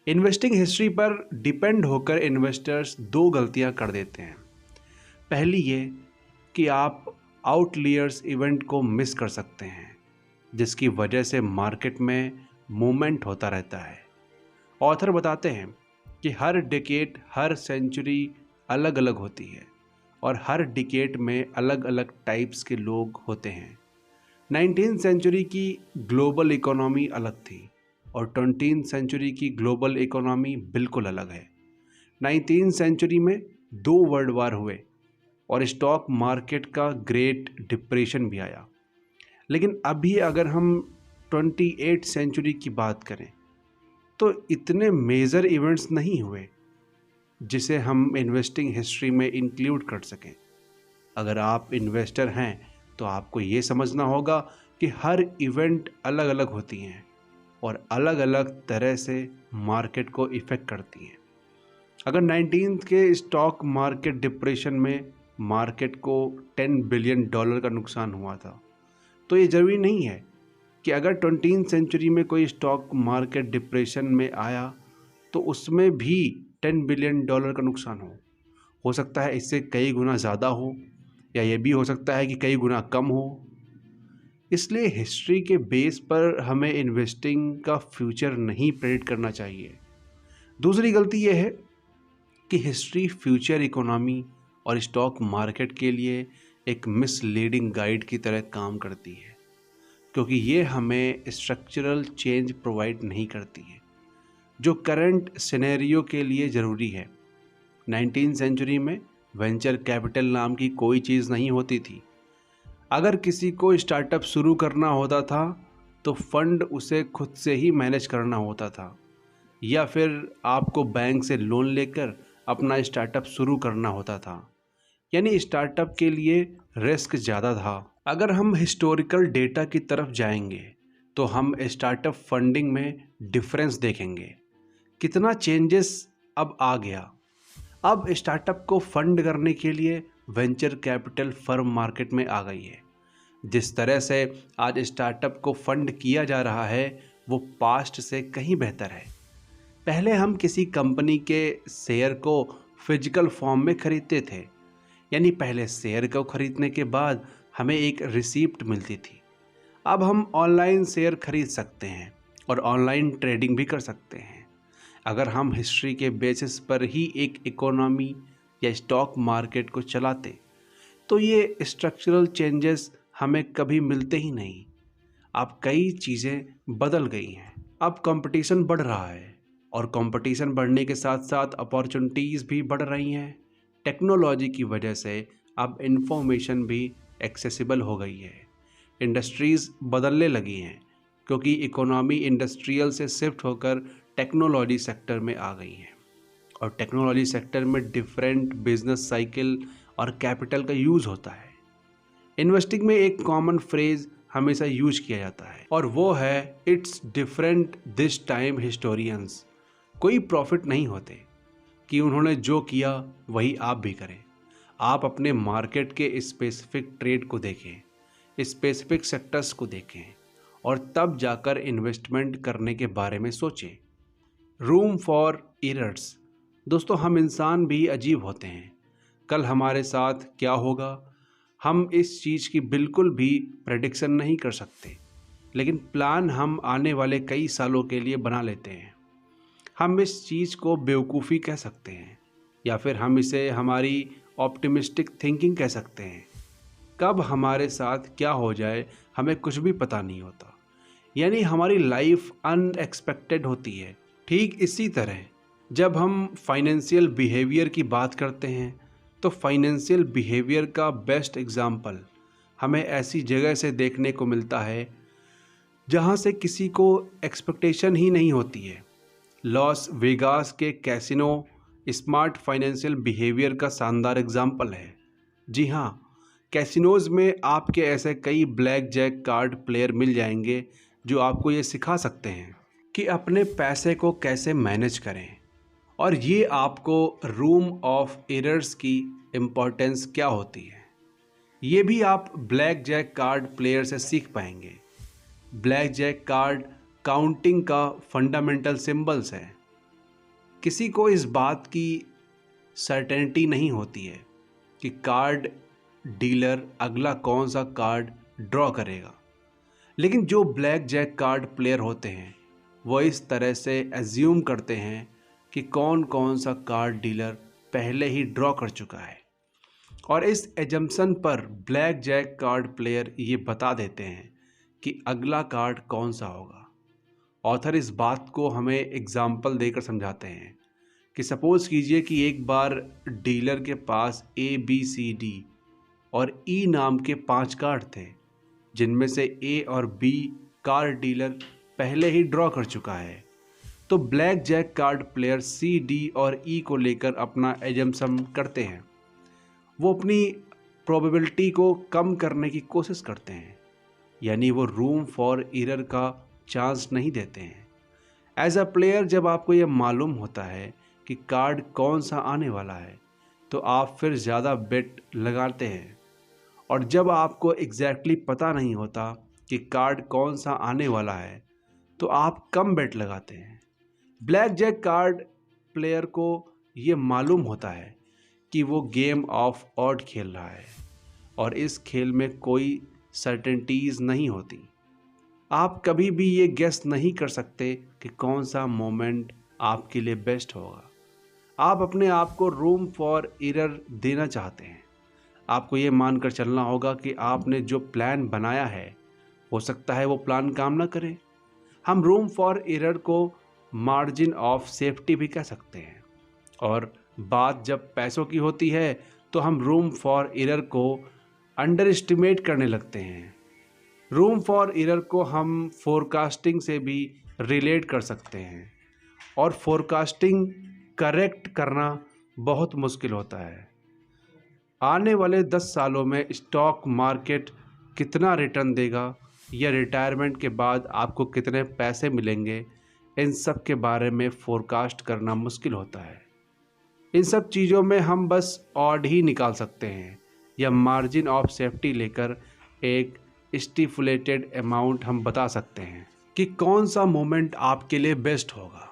इन्वेस्टिंग हिस्ट्री पर डिपेंड होकर इन्वेस्टर्स दो गलतियां कर देते हैं। पहली ये कि आप आउटलियर्स इवेंट को मिस कर सकते हैं, जिसकी वजह से मार्केट में मूवमेंट होता रहता है। ऑथर बताते हैं कि हर डिकेड, हर सेंचुरी अलग अलग होती है और हर डिकेड में अलग अलग टाइप्स के लोग होते हैं। 19th सेंचुरी की ग्लोबल इकोनॉमी अलग थी और 20th सेंचुरी की ग्लोबल इकोनॉमी बिल्कुल अलग है। 19th सेंचुरी में 2 वर्ल्ड वार हुए और स्टॉक मार्केट का ग्रेट डिप्रेशन भी आया। लेकिन अभी अगर हम 28th सेंचुरी की बात करें तो इतने मेजर इवेंट्स नहीं हुए जिसे हम इन्वेस्टिंग हिस्ट्री में इंक्लूड कर सकें। अगर आप इन्वेस्टर हैं तो आपको ये समझना होगा कि हर इवेंट अलग अलग होती हैं और अलग अलग तरह से मार्केट को इफ़ेक्ट करती हैं। अगर 19th के स्टॉक मार्केट डिप्रेशन में मार्केट को $10 बिलियन का नुकसान हुआ था, तो ये ज़रूरी नहीं है कि अगर 20th सेंचुरी में कोई स्टॉक मार्केट डिप्रेशन में आया तो उसमें भी $10 बिलियन का नुकसान हो सकता है इससे कई गुना ज़्यादा हो, या ये भी हो सकता है कि कई गुना कम हो। इसलिए हिस्ट्री के बेस पर हमें इन्वेस्टिंग का फ्यूचर नहीं प्रेडिक्ट करना चाहिए। दूसरी गलती यह है कि हिस्ट्री फ्यूचर इकोनॉमी और स्टॉक मार्केट के लिए एक मिसलीडिंग गाइड की तरह काम करती है, क्योंकि ये हमें स्ट्रक्चरल चेंज प्रोवाइड नहीं करती है जो करंट सिनेरियो के लिए ज़रूरी है। 19th सेंचुरी में वेंचर कैपिटल नाम की कोई चीज़ नहीं होती थी। अगर किसी को स्टार्टअप शुरू करना होता था तो फंड उसे खुद से ही मैनेज करना होता था, या फिर आपको बैंक से लोन लेकर अपना स्टार्टअप शुरू करना होता था। यानी स्टार्टअप के लिए रिस्क ज़्यादा था। अगर हम हिस्टोरिकल डेटा की तरफ जाएंगे तो हम स्टार्टअप फंडिंग में डिफरेंस देखेंगे। कितना चेंजेस अब आ गया। अब स्टार्टअप को फंड करने के लिए वेंचर कैपिटल फर्म मार्केट में आ गई है। जिस तरह से आज स्टार्टअप को फंड किया जा रहा है वो पास्ट से कहीं बेहतर है। पहले हम किसी कंपनी के शेयर को फिजिकल फॉर्म में खरीदते थे, यानी पहले शेयर को खरीदने के बाद हमें एक रिसीप्ट मिलती थी। अब हम ऑनलाइन शेयर खरीद सकते हैं और ऑनलाइन ट्रेडिंग भी कर सकते हैं। अगर हम हिस्ट्री के बेसिस पर ही एक इकोनॉमी या स्टॉक मार्केट को चलाते तो ये स्ट्रक्चरल चेंजेस हमें कभी मिलते ही नहीं। अब कई चीज़ें बदल गई हैं। अब कंपटीशन बढ़ रहा है और कंपटीशन बढ़ने के साथ साथ अपॉर्चुनिटीज़ भी बढ़ रही हैं। टेक्नोलॉजी की वजह से अब इंफॉर्मेशन भी एक्सेसिबल हो गई है। इंडस्ट्रीज़ बदलने लगी हैं क्योंकि इकोनॉमी इंडस्ट्रियल से शिफ्ट होकर टेक्नोलॉजी सेक्टर में आ गई है और टेक्नोलॉजी सेक्टर में डिफरेंट बिजनेस साइकिल और कैपिटल का यूज़ होता है। इन्वेस्टिंग में एक कॉमन फ्रेज हमेशा यूज किया जाता है और वो है it's different this time historians. कोई प्रॉफिट नहीं होते कि उन्होंने जो किया वही आप भी करें। आप अपने मार्केट के स्पेसिफिक ट्रेड को देखें, स्पेसिफिक सेक्टर्स को देखें और तब जाकर इन्वेस्टमेंट करने के बारे में सोचें। Room for errors. दोस्तों, हम इंसान भी अजीब होते हैं। कल हमारे साथ क्या होगा हम इस चीज़ की बिल्कुल भी प्रेडिक्शन नहीं कर सकते, लेकिन प्लान हम आने वाले कई सालों के लिए बना लेते हैं। हम इस चीज़ को बेवकूफ़ी कह सकते हैं या फिर हम इसे हमारी ऑप्टिमिस्टिक थिंकिंग कह सकते हैं। कब हमारे साथ क्या हो जाए हमें कुछ भी पता नहीं होता। यानी हमारी लाइफ अनएक्सपेक्टेड होती है। ठीक इसी तरह जब हम फाइनेंशियल बिहेवियर की बात करते हैं तो फाइनेंशियल बिहेवियर का बेस्ट एग्जाम्पल हमें ऐसी जगह से देखने को मिलता है जहां से किसी को एक्सपेक्टेशन ही नहीं होती है। लॉस वेगास के कैसीनो स्मार्ट फाइनेंशियल बिहेवियर का शानदार एग्जाम्पल है। जी हाँ, कैसीनोज में आपके ऐसे कई ब्लैक जैक कार्ड प्लेयर मिल जाएंगे जो आपको ये सिखा सकते हैं कि अपने पैसे को कैसे मैनेज करें, और ये आपको रूम ऑफ एरर्स की इम्पोर्टेंस क्या होती है ये भी आप ब्लैक जैक कार्ड प्लेयर से सीख पाएंगे। ब्लैक जैक कार्ड काउंटिंग का फंडामेंटल सिंबल्स है। किसी को इस बात की सर्टेनिटी नहीं होती है कि कार्ड डीलर अगला कौन सा कार्ड ड्रॉ करेगा, लेकिन जो ब्लैक जैक कार्ड प्लेयर होते हैं वो इस तरह से एज्यूम करते हैं कि कौन कौन सा कार्ड डीलर पहले ही ड्रॉ कर चुका है, और इस एजम्पशन पर ब्लैक जैक कार्ड प्लेयर ये बता देते हैं कि अगला कार्ड कौन सा होगा। ऑथर इस बात को हमें एग्जाम्पल देकर समझाते हैं कि सपोज़ कीजिए कि एक बार डीलर के पास ABCD और E नाम के 5 कार्ड थे, जिनमें से A और B कार्ड डीलर पहले ही ड्रॉ कर चुका है। तो blackjack card player C, D और E को लेकर अपना एजम्पशन करते हैं। वो अपनी प्रोबेबिलिटी को कम करने की कोशिश करते हैं, यानी वो रूम फॉर एरर का चांस नहीं देते हैं। एज अ प्लेयर जब आपको ये मालूम होता है कि कार्ड कौन सा आने वाला है तो आप फिर ज़्यादा बेट लगाते हैं, और जब आपको एग्जैक्टली पता नहीं होता कि कार्ड कौन सा आने वाला है तो आप कम बेट लगाते हैं। ब्लैक जैक कार्ड प्लेयर को ये मालूम होता है कि वो गेम ऑफ ऑड खेल रहा है और इस खेल में कोई सर्टेनिटीज़ नहीं होती। आप कभी भी ये गेस नहीं कर सकते कि कौन सा मोमेंट आपके लिए बेस्ट होगा। आप अपने आप को रूम फॉर एरर देना चाहते हैं। आपको ये मानकर चलना होगा कि आपने जो प्लान बनाया है हो सकता है वो प्लान काम ना करे। हम रूम फॉर एरर को मार्जिन ऑफ सेफ्टी भी कह सकते हैं, और बात जब पैसों की होती है तो हम रूम फॉर एरर को अंडर एस्टिमेट करने लगते हैं। रूम फॉर एरर को हम फोरकास्टिंग से भी रिलेट कर सकते हैं, और फोरकास्टिंग करेक्ट करना बहुत मुश्किल होता है। आने वाले 10 सालों में स्टॉक मार्केट कितना रिटर्न देगा या रिटायरमेंट के बाद आपको कितने पैसे मिलेंगे, इन सब के बारे में फोरकास्ट करना मुश्किल होता है। इन सब चीज़ों में हम बस ऑड ही निकाल सकते हैं या मार्जिन ऑफ सेफ्टी लेकर एक स्टिपुलेटेड अमाउंट हम बता सकते हैं कि कौन सा मोमेंट आपके लिए बेस्ट होगा।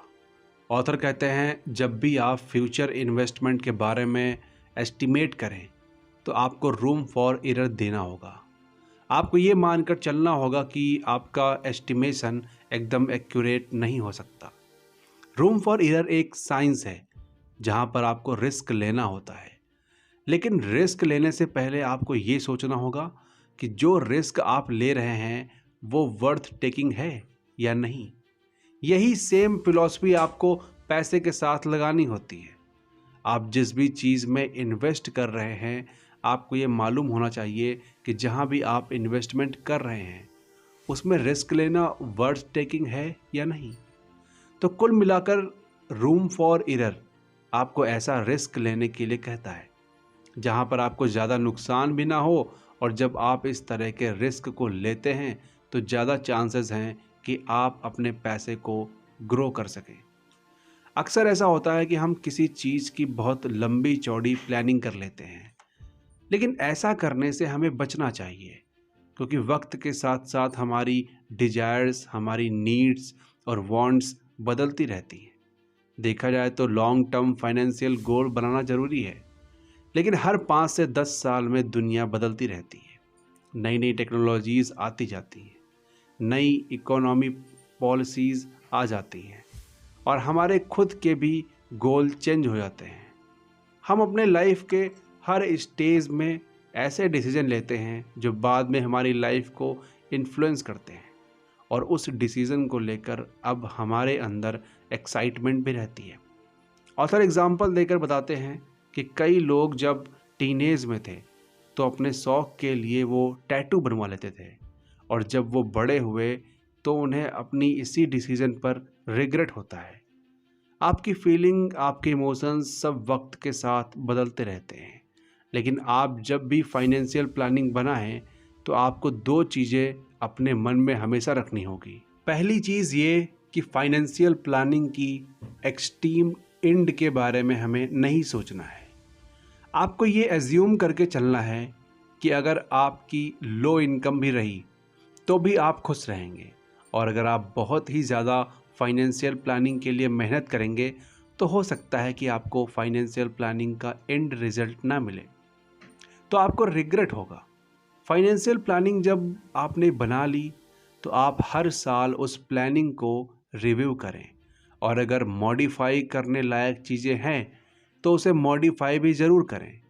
ऑथर कहते हैं जब भी आप फ्यूचर इन्वेस्टमेंट के बारे में एस्टिमेट करें तो आपको रूम फॉर एरर देना होगा। आपको ये मानकर चलना होगा कि आपका एस्टिमेशन एकदम एक्यूरेट नहीं हो सकता। रूम फॉर एरर एक साइंस है जहाँ पर आपको रिस्क लेना होता है, लेकिन रिस्क लेने से पहले आपको ये सोचना होगा कि जो रिस्क आप ले रहे हैं वो वर्थ टेकिंग है या नहीं। यही सेम फिलॉसफी आपको पैसे के साथ लगानी होती है। आप जिस भी चीज़ में इन्वेस्ट कर रहे हैं आपको ये मालूम होना चाहिए कि जहाँ भी आप इन्वेस्टमेंट कर रहे हैं उसमें रिस्क लेना वर्थ टेकिंग है या नहीं। तो कुल मिलाकर रूम फॉर एरर आपको ऐसा रिस्क लेने के लिए कहता है जहाँ पर आपको ज़्यादा नुकसान भी ना हो, और जब आप इस तरह के रिस्क को लेते हैं तो ज़्यादा चांसेस हैं कि आप अपने पैसे को ग्रो कर सकें। अक्सर ऐसा होता है कि हम किसी चीज़ की बहुत लंबी चौड़ी प्लानिंग कर लेते हैं, लेकिन ऐसा करने से हमें बचना चाहिए क्योंकि वक्त के साथ साथ हमारी डिजायर्स, हमारी नीड्स और वांट्स बदलती रहती हैं। देखा जाए तो लॉन्ग टर्म फाइनेंशियल गोल बनाना ज़रूरी है, लेकिन हर 5 से 10 साल में दुनिया बदलती रहती है। नई नई टेक्नोलॉजीज़ आती जाती हैं, नई इकोनॉमी पॉलिसीज़ आ जाती हैं, और हमारे खुद के भी गोल चेंज हो जाते हैं। हम अपने लाइफ के हर स्टेज में ऐसे डिसीजन लेते हैं जो बाद में हमारी लाइफ को इन्फ्लुएंस करते हैं, और उस डिसीज़न को लेकर अब हमारे अंदर एक्साइटमेंट भी रहती है। ऑथर एग्जाम्पल देकर बताते हैं कि कई लोग जब टीनेज में थे तो अपने शौक के लिए वो टैटू बनवा लेते थे, और जब वो बड़े हुए तो उन्हें अपनी इसी डिसीज़न पर रिग्रेट होता है। आपकी फीलिंग, आपके इमोशंस सब वक्त के साथ बदलते रहते हैं, लेकिन आप जब भी फाइनेंशियल प्लानिंग बनाएं तो आपको दो चीज़ें अपने मन में हमेशा रखनी होगी। पहली चीज़ ये कि फाइनेंशियल प्लानिंग की एक्सट्रीम एंड के बारे में हमें नहीं सोचना है। आपको ये एज्यूम करके चलना है कि अगर आपकी लो इनकम भी रही तो भी आप खुश रहेंगे, और अगर आप बहुत ही ज़्यादा फाइनेंशियल प्लानिंग के लिए मेहनत करेंगे तो हो सकता है कि आपको फाइनेंशियल प्लानिंग का एंड रिजल्ट ना मिले, तो आपको रिग्रेट होगा। फाइनेंशियल प्लानिंग जब आपने बना ली तो आप हर साल उस प्लानिंग को रिव्यू करें, और अगर मॉडिफाई करने लायक चीज़ें हैं तो उसे मॉडिफाई भी ज़रूर करें।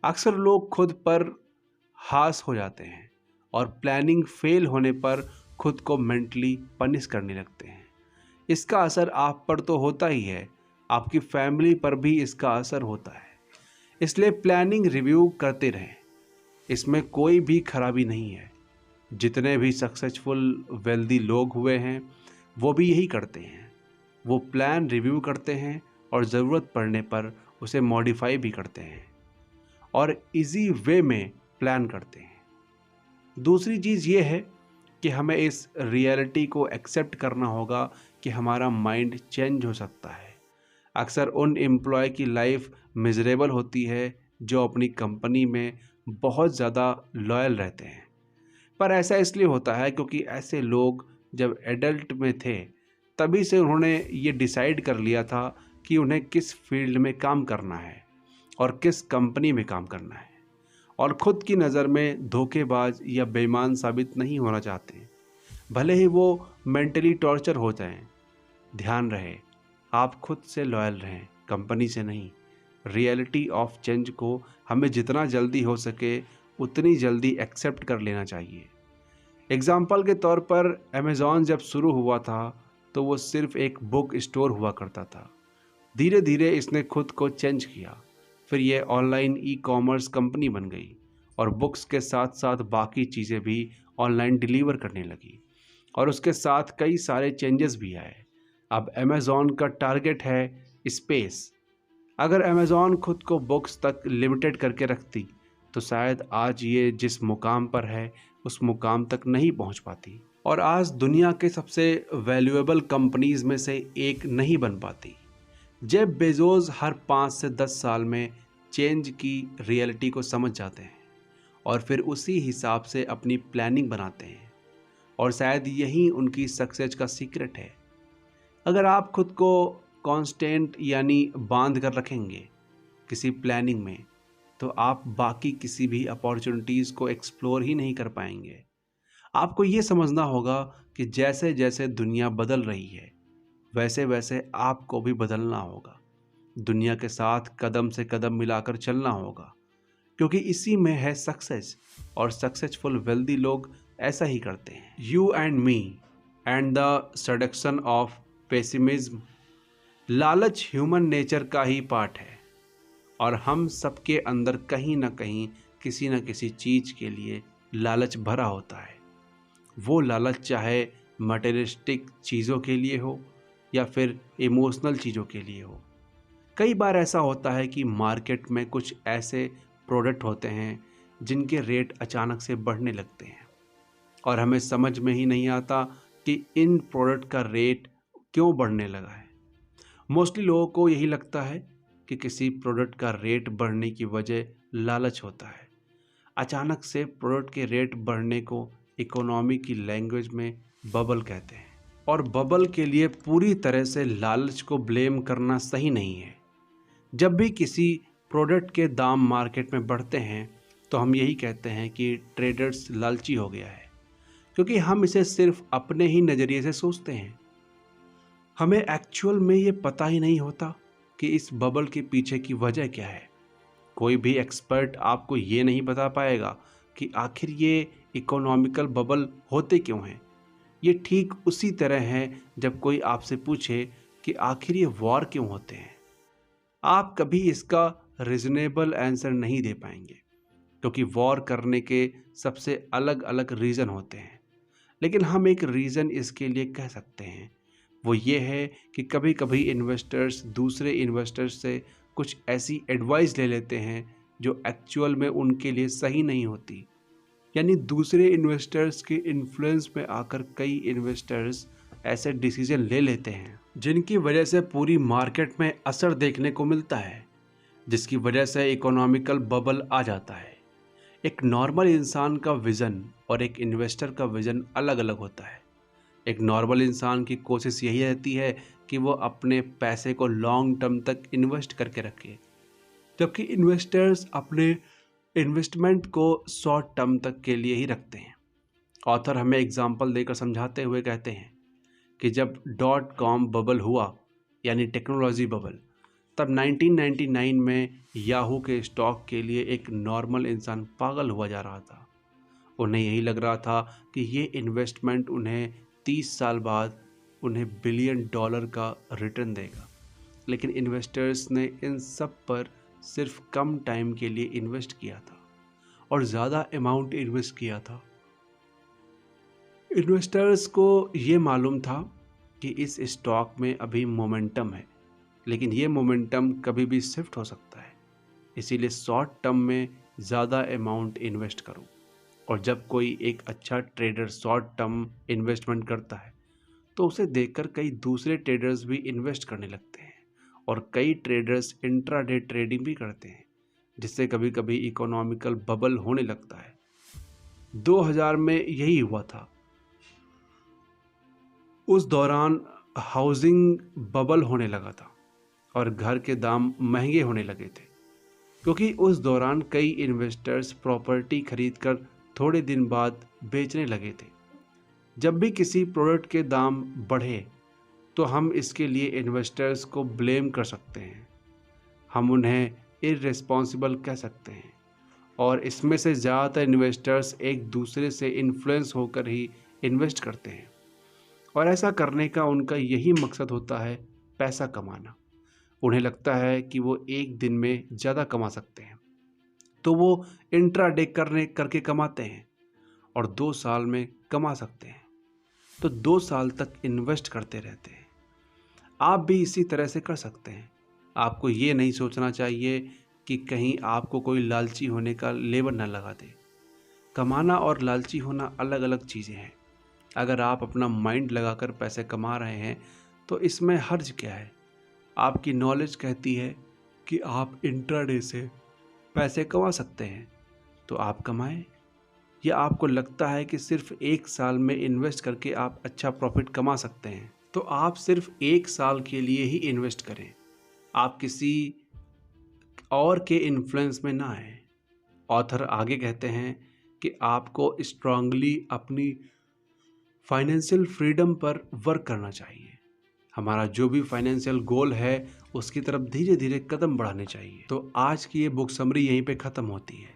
अक्सर लोग खुद पर हाश हो जाते हैं और प्लानिंग फेल होने पर खुद को मेंटली पनिश करने लगते हैं। इसका असर आप पर तो होता ही है, आपकी फैमिली पर भी इसका असर होता है। इसलिए प्लानिंग रिव्यू करते रहें, इसमें कोई भी खराबी नहीं है। जितने भी सक्सेसफुल वेल्दी लोग हुए हैं वो भी यही करते हैं, वो प्लान रिव्यू करते हैं और ज़रूरत पड़ने पर उसे मॉडिफाई भी करते हैं और इजी वे में प्लान करते हैं। दूसरी चीज़ ये है कि हमें इस रियलिटी को एक्सेप्ट करना होगा कि हमारा माइंड चेंज हो सकता है। अक्सर उन एम्प्लॉय की लाइफ मिजरेबल होती है जो अपनी कंपनी में बहुत ज़्यादा लॉयल रहते हैं, पर ऐसा इसलिए होता है क्योंकि ऐसे लोग जब एडल्ट में थे तभी से उन्होंने ये डिसाइड कर लिया था कि उन्हें किस फील्ड में काम करना है और किस कंपनी में काम करना है, और ख़ुद की नज़र में धोखेबाज या बेईमान साबित नहीं होना चाहते, भले ही वो मेंटली टॉर्चर हो जाएं। ध्यान रहे, आप खुद से लॉयल रहें, कंपनी से नहीं। रियलिटी ऑफ चेंज को हमें जितना जल्दी हो सके उतनी जल्दी एक्सेप्ट कर लेना चाहिए। एग्जाम्पल के तौर पर अमेज़ॉन जब शुरू हुआ था तो वो सिर्फ एक बुक स्टोर हुआ करता था। धीरे धीरे इसने खुद को चेंज किया, फिर ये ऑनलाइन ई कॉमर्स कंपनी बन गई और बुक्स के साथ साथ बाकी चीज़ें भी ऑनलाइन डिलीवर करने लगी, और उसके साथ कई सारे चेंजेस भी आए। अब अमेज़ॉन का टारगेट है स्पेस। अगर अमेज़ॉन खुद को बुक्स तक लिमिटेड करके रखती तो शायद आज ये जिस मुकाम पर है उस मुकाम तक नहीं पहुंच पाती, और आज दुनिया के सबसे वैल्यूएबल कंपनीज में से एक नहीं बन पाती। जेफ बेजोस हर 5 से 10 साल में चेंज की रियलिटी को समझ जाते हैं और फिर उसी हिसाब से अपनी प्लानिंग बनाते हैं, और शायद यही उनकी सक्सेस का सीक्रेट है। अगर आप खुद को कांस्टेंट यानी बांध कर रखेंगे किसी प्लानिंग में तो आप बाकी किसी भी अपॉर्चुनिटीज़ को एक्सप्लोर ही नहीं कर पाएंगे। आपको ये समझना होगा कि जैसे जैसे दुनिया बदल रही है वैसे वैसे आपको भी बदलना होगा। दुनिया के साथ कदम से कदम मिलाकर चलना होगा, क्योंकि इसी में है सक्सेस, और सक्सेसफुल वेल्दी लोग ऐसा ही करते हैं। You and me and the seduction of pessimism. लालच ह्यूमन नेचर का ही पार्ट है, और हम सबके अंदर कहीं ना कहीं किसी न किसी चीज़ के लिए लालच भरा होता है। वो लालच चाहे मटेरियलिस्टिक चीज़ों के लिए हो या फिर इमोशनल चीज़ों के लिए हो। कई बार ऐसा होता है कि मार्केट में कुछ ऐसे प्रोडक्ट होते हैं जिनके रेट अचानक से बढ़ने लगते हैं और हमें समझ में ही नहीं आता कि इन प्रोडक्ट का रेट क्यों बढ़ने लगा है। मोस्टली लोगों को यही लगता है कि किसी प्रोडक्ट का रेट बढ़ने की वजह लालच होता है। अचानक से प्रोडक्ट के रेट बढ़ने को इकोनॉमी की लैंग्वेज में बबल कहते हैं, और बबल के लिए पूरी तरह से लालच को ब्लेम करना सही नहीं है। जब भी किसी प्रोडक्ट के दाम मार्केट में बढ़ते हैं तो हम यही कहते हैं कि ट्रेडर्स लालची हो गया है, क्योंकि हम इसे सिर्फ अपने ही नज़रिए से सोचते हैं। हमें एक्चुअल में ये पता ही नहीं होता कि इस बबल के पीछे की वजह क्या है। कोई भी एक्सपर्ट आपको ये नहीं बता पाएगा कि आखिर ये इकोनॉमिकल बबल होते क्यों हैं, ये ठीक उसी तरह है जब कोई आपसे पूछे कि आखिर ये वॉर क्यों होते हैं। आप कभी इसका रीजनेबल आंसर नहीं दे पाएंगे, क्योंकि वॉर करने के सबसे अलग अलग रीज़न होते हैं। लेकिन हम एक रीज़न इसके लिए कह सकते हैं, वो ये है कि कभी कभी इन्वेस्टर्स दूसरे इन्वेस्टर्स से कुछ ऐसी एडवाइस ले लेते हैं जो एक्चुअल में उनके लिए सही नहीं होती। यानी दूसरे इन्वेस्टर्स के इन्फ्लुएंस में आकर कई इन्वेस्टर्स ऐसे डिसीजन ले लेते हैं जिनकी वजह से पूरी मार्केट में असर देखने को मिलता है, जिसकी वजह से इकोनॉमिकल बबल आ जाता है। एक नॉर्मल इंसान का विज़न और एक इन्वेस्टर का विज़न अलग अलग होता है। एक नॉर्मल इंसान की कोशिश यही रहती है कि वो अपने पैसे को लॉन्ग टर्म तक इन्वेस्ट करके रखे, जबकि इन्वेस्टर्स अपने इन्वेस्टमेंट को शॉर्ट टर्म तक के लिए ही रखते हैं। ऑथर हमें एग्जाम्पल देकर समझाते हुए कहते हैं कि जब .com बबल हुआ, यानी टेक्नोलॉजी बबल, तब 1999 में याहू के स्टॉक के लिए एक नॉर्मल इंसान पागल हुआ जा रहा था। उन्हें यही लग रहा था कि ये इन्वेस्टमेंट उन्हें 30 साल बाद उन्हें $1 बिलियन का रिटर्न देगा। लेकिन इन्वेस्टर्स ने इन सब पर सिर्फ कम टाइम के लिए इन्वेस्ट किया था और ज़्यादा अमाउंट इन्वेस्ट किया था। इन्वेस्टर्स को ये मालूम था कि इस स्टॉक में अभी मोमेंटम है, लेकिन ये मोमेंटम कभी भी शिफ्ट हो सकता है, इसीलिए शॉर्ट टर्म में ज़्यादा अमाउंट इन्वेस्ट करो। और जब कोई एक अच्छा ट्रेडर शॉर्ट टर्म इन्वेस्टमेंट करता है तो उसे देखकर कई दूसरे ट्रेडर्स भी इन्वेस्ट करने लगते हैं, और कई ट्रेडर्स इंट्राडे ट्रेडिंग भी करते हैं, जिससे कभी कभी इकोनॉमिकल बबल होने लगता है। 2000 में यही हुआ था। उस दौरान हाउसिंग बबल होने लगा था और घर के दाम महंगे होने लगे थे, क्योंकि उस दौरान कई इन्वेस्टर्स प्रॉपर्टी खरीदकर थोड़े दिन बाद बेचने लगे थे। जब भी किसी प्रोडक्ट के दाम बढ़े तो हम इसके लिए इन्वेस्टर्स को ब्लेम कर सकते हैं, हम उन्हें इररिस्पॉन्सिबल कह सकते हैं, और इसमें से ज़्यादातर इन्वेस्टर्स एक दूसरे से इन्फ्लुएंस होकर ही इन्वेस्ट करते हैं, और ऐसा करने का उनका यही मकसद होता है, पैसा कमाना। उन्हें लगता है कि वो एक दिन में ज़्यादा कमा सकते हैं, तो वो इंट्राडे करके कमाते हैं, और 2 साल में कमा सकते हैं, तो 2 साल तक इन्वेस्ट करते रहते हैं। आप भी इसी तरह से कर सकते हैं। आपको ये नहीं सोचना चाहिए कि कहीं आपको कोई लालची होने का लेबल न लगा दे। कमाना और लालची होना अलग अलग चीज़ें हैं। अगर आप अपना माइंड लगाकर पैसे कमा रहे हैं तो इसमें हर्ज क्या है। आपकी नॉलेज कहती है कि आप इंट्राडे से पैसे कमा सकते हैं, तो आप कमाएं। या आपको लगता है कि सिर्फ 1 साल में इन्वेस्ट करके आप अच्छा प्रॉफिट कमा सकते हैं, तो आप सिर्फ 1 साल के लिए ही इन्वेस्ट करें। आप किसी और के इन्फ्लुएंस में ना आए। ऑथर आगे कहते हैं कि आपको स्ट्रांगली अपनी फाइनेंशियल फ्रीडम पर वर्क करना चाहिए। हमारा जो भी फाइनेंशियल गोल है उसकी तरफ धीरे धीरे कदम बढ़ाने चाहिए। तो आज की ये बुक समरी यहीं पे ख़त्म होती है।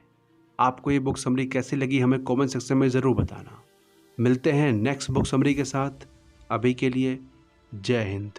आपको ये बुक समरी कैसी लगी हमें कमेंट सेक्शन में ज़रूर बताना। मिलते हैं नेक्स्ट बुक समरी के साथ। अभी के लिए जय हिंद।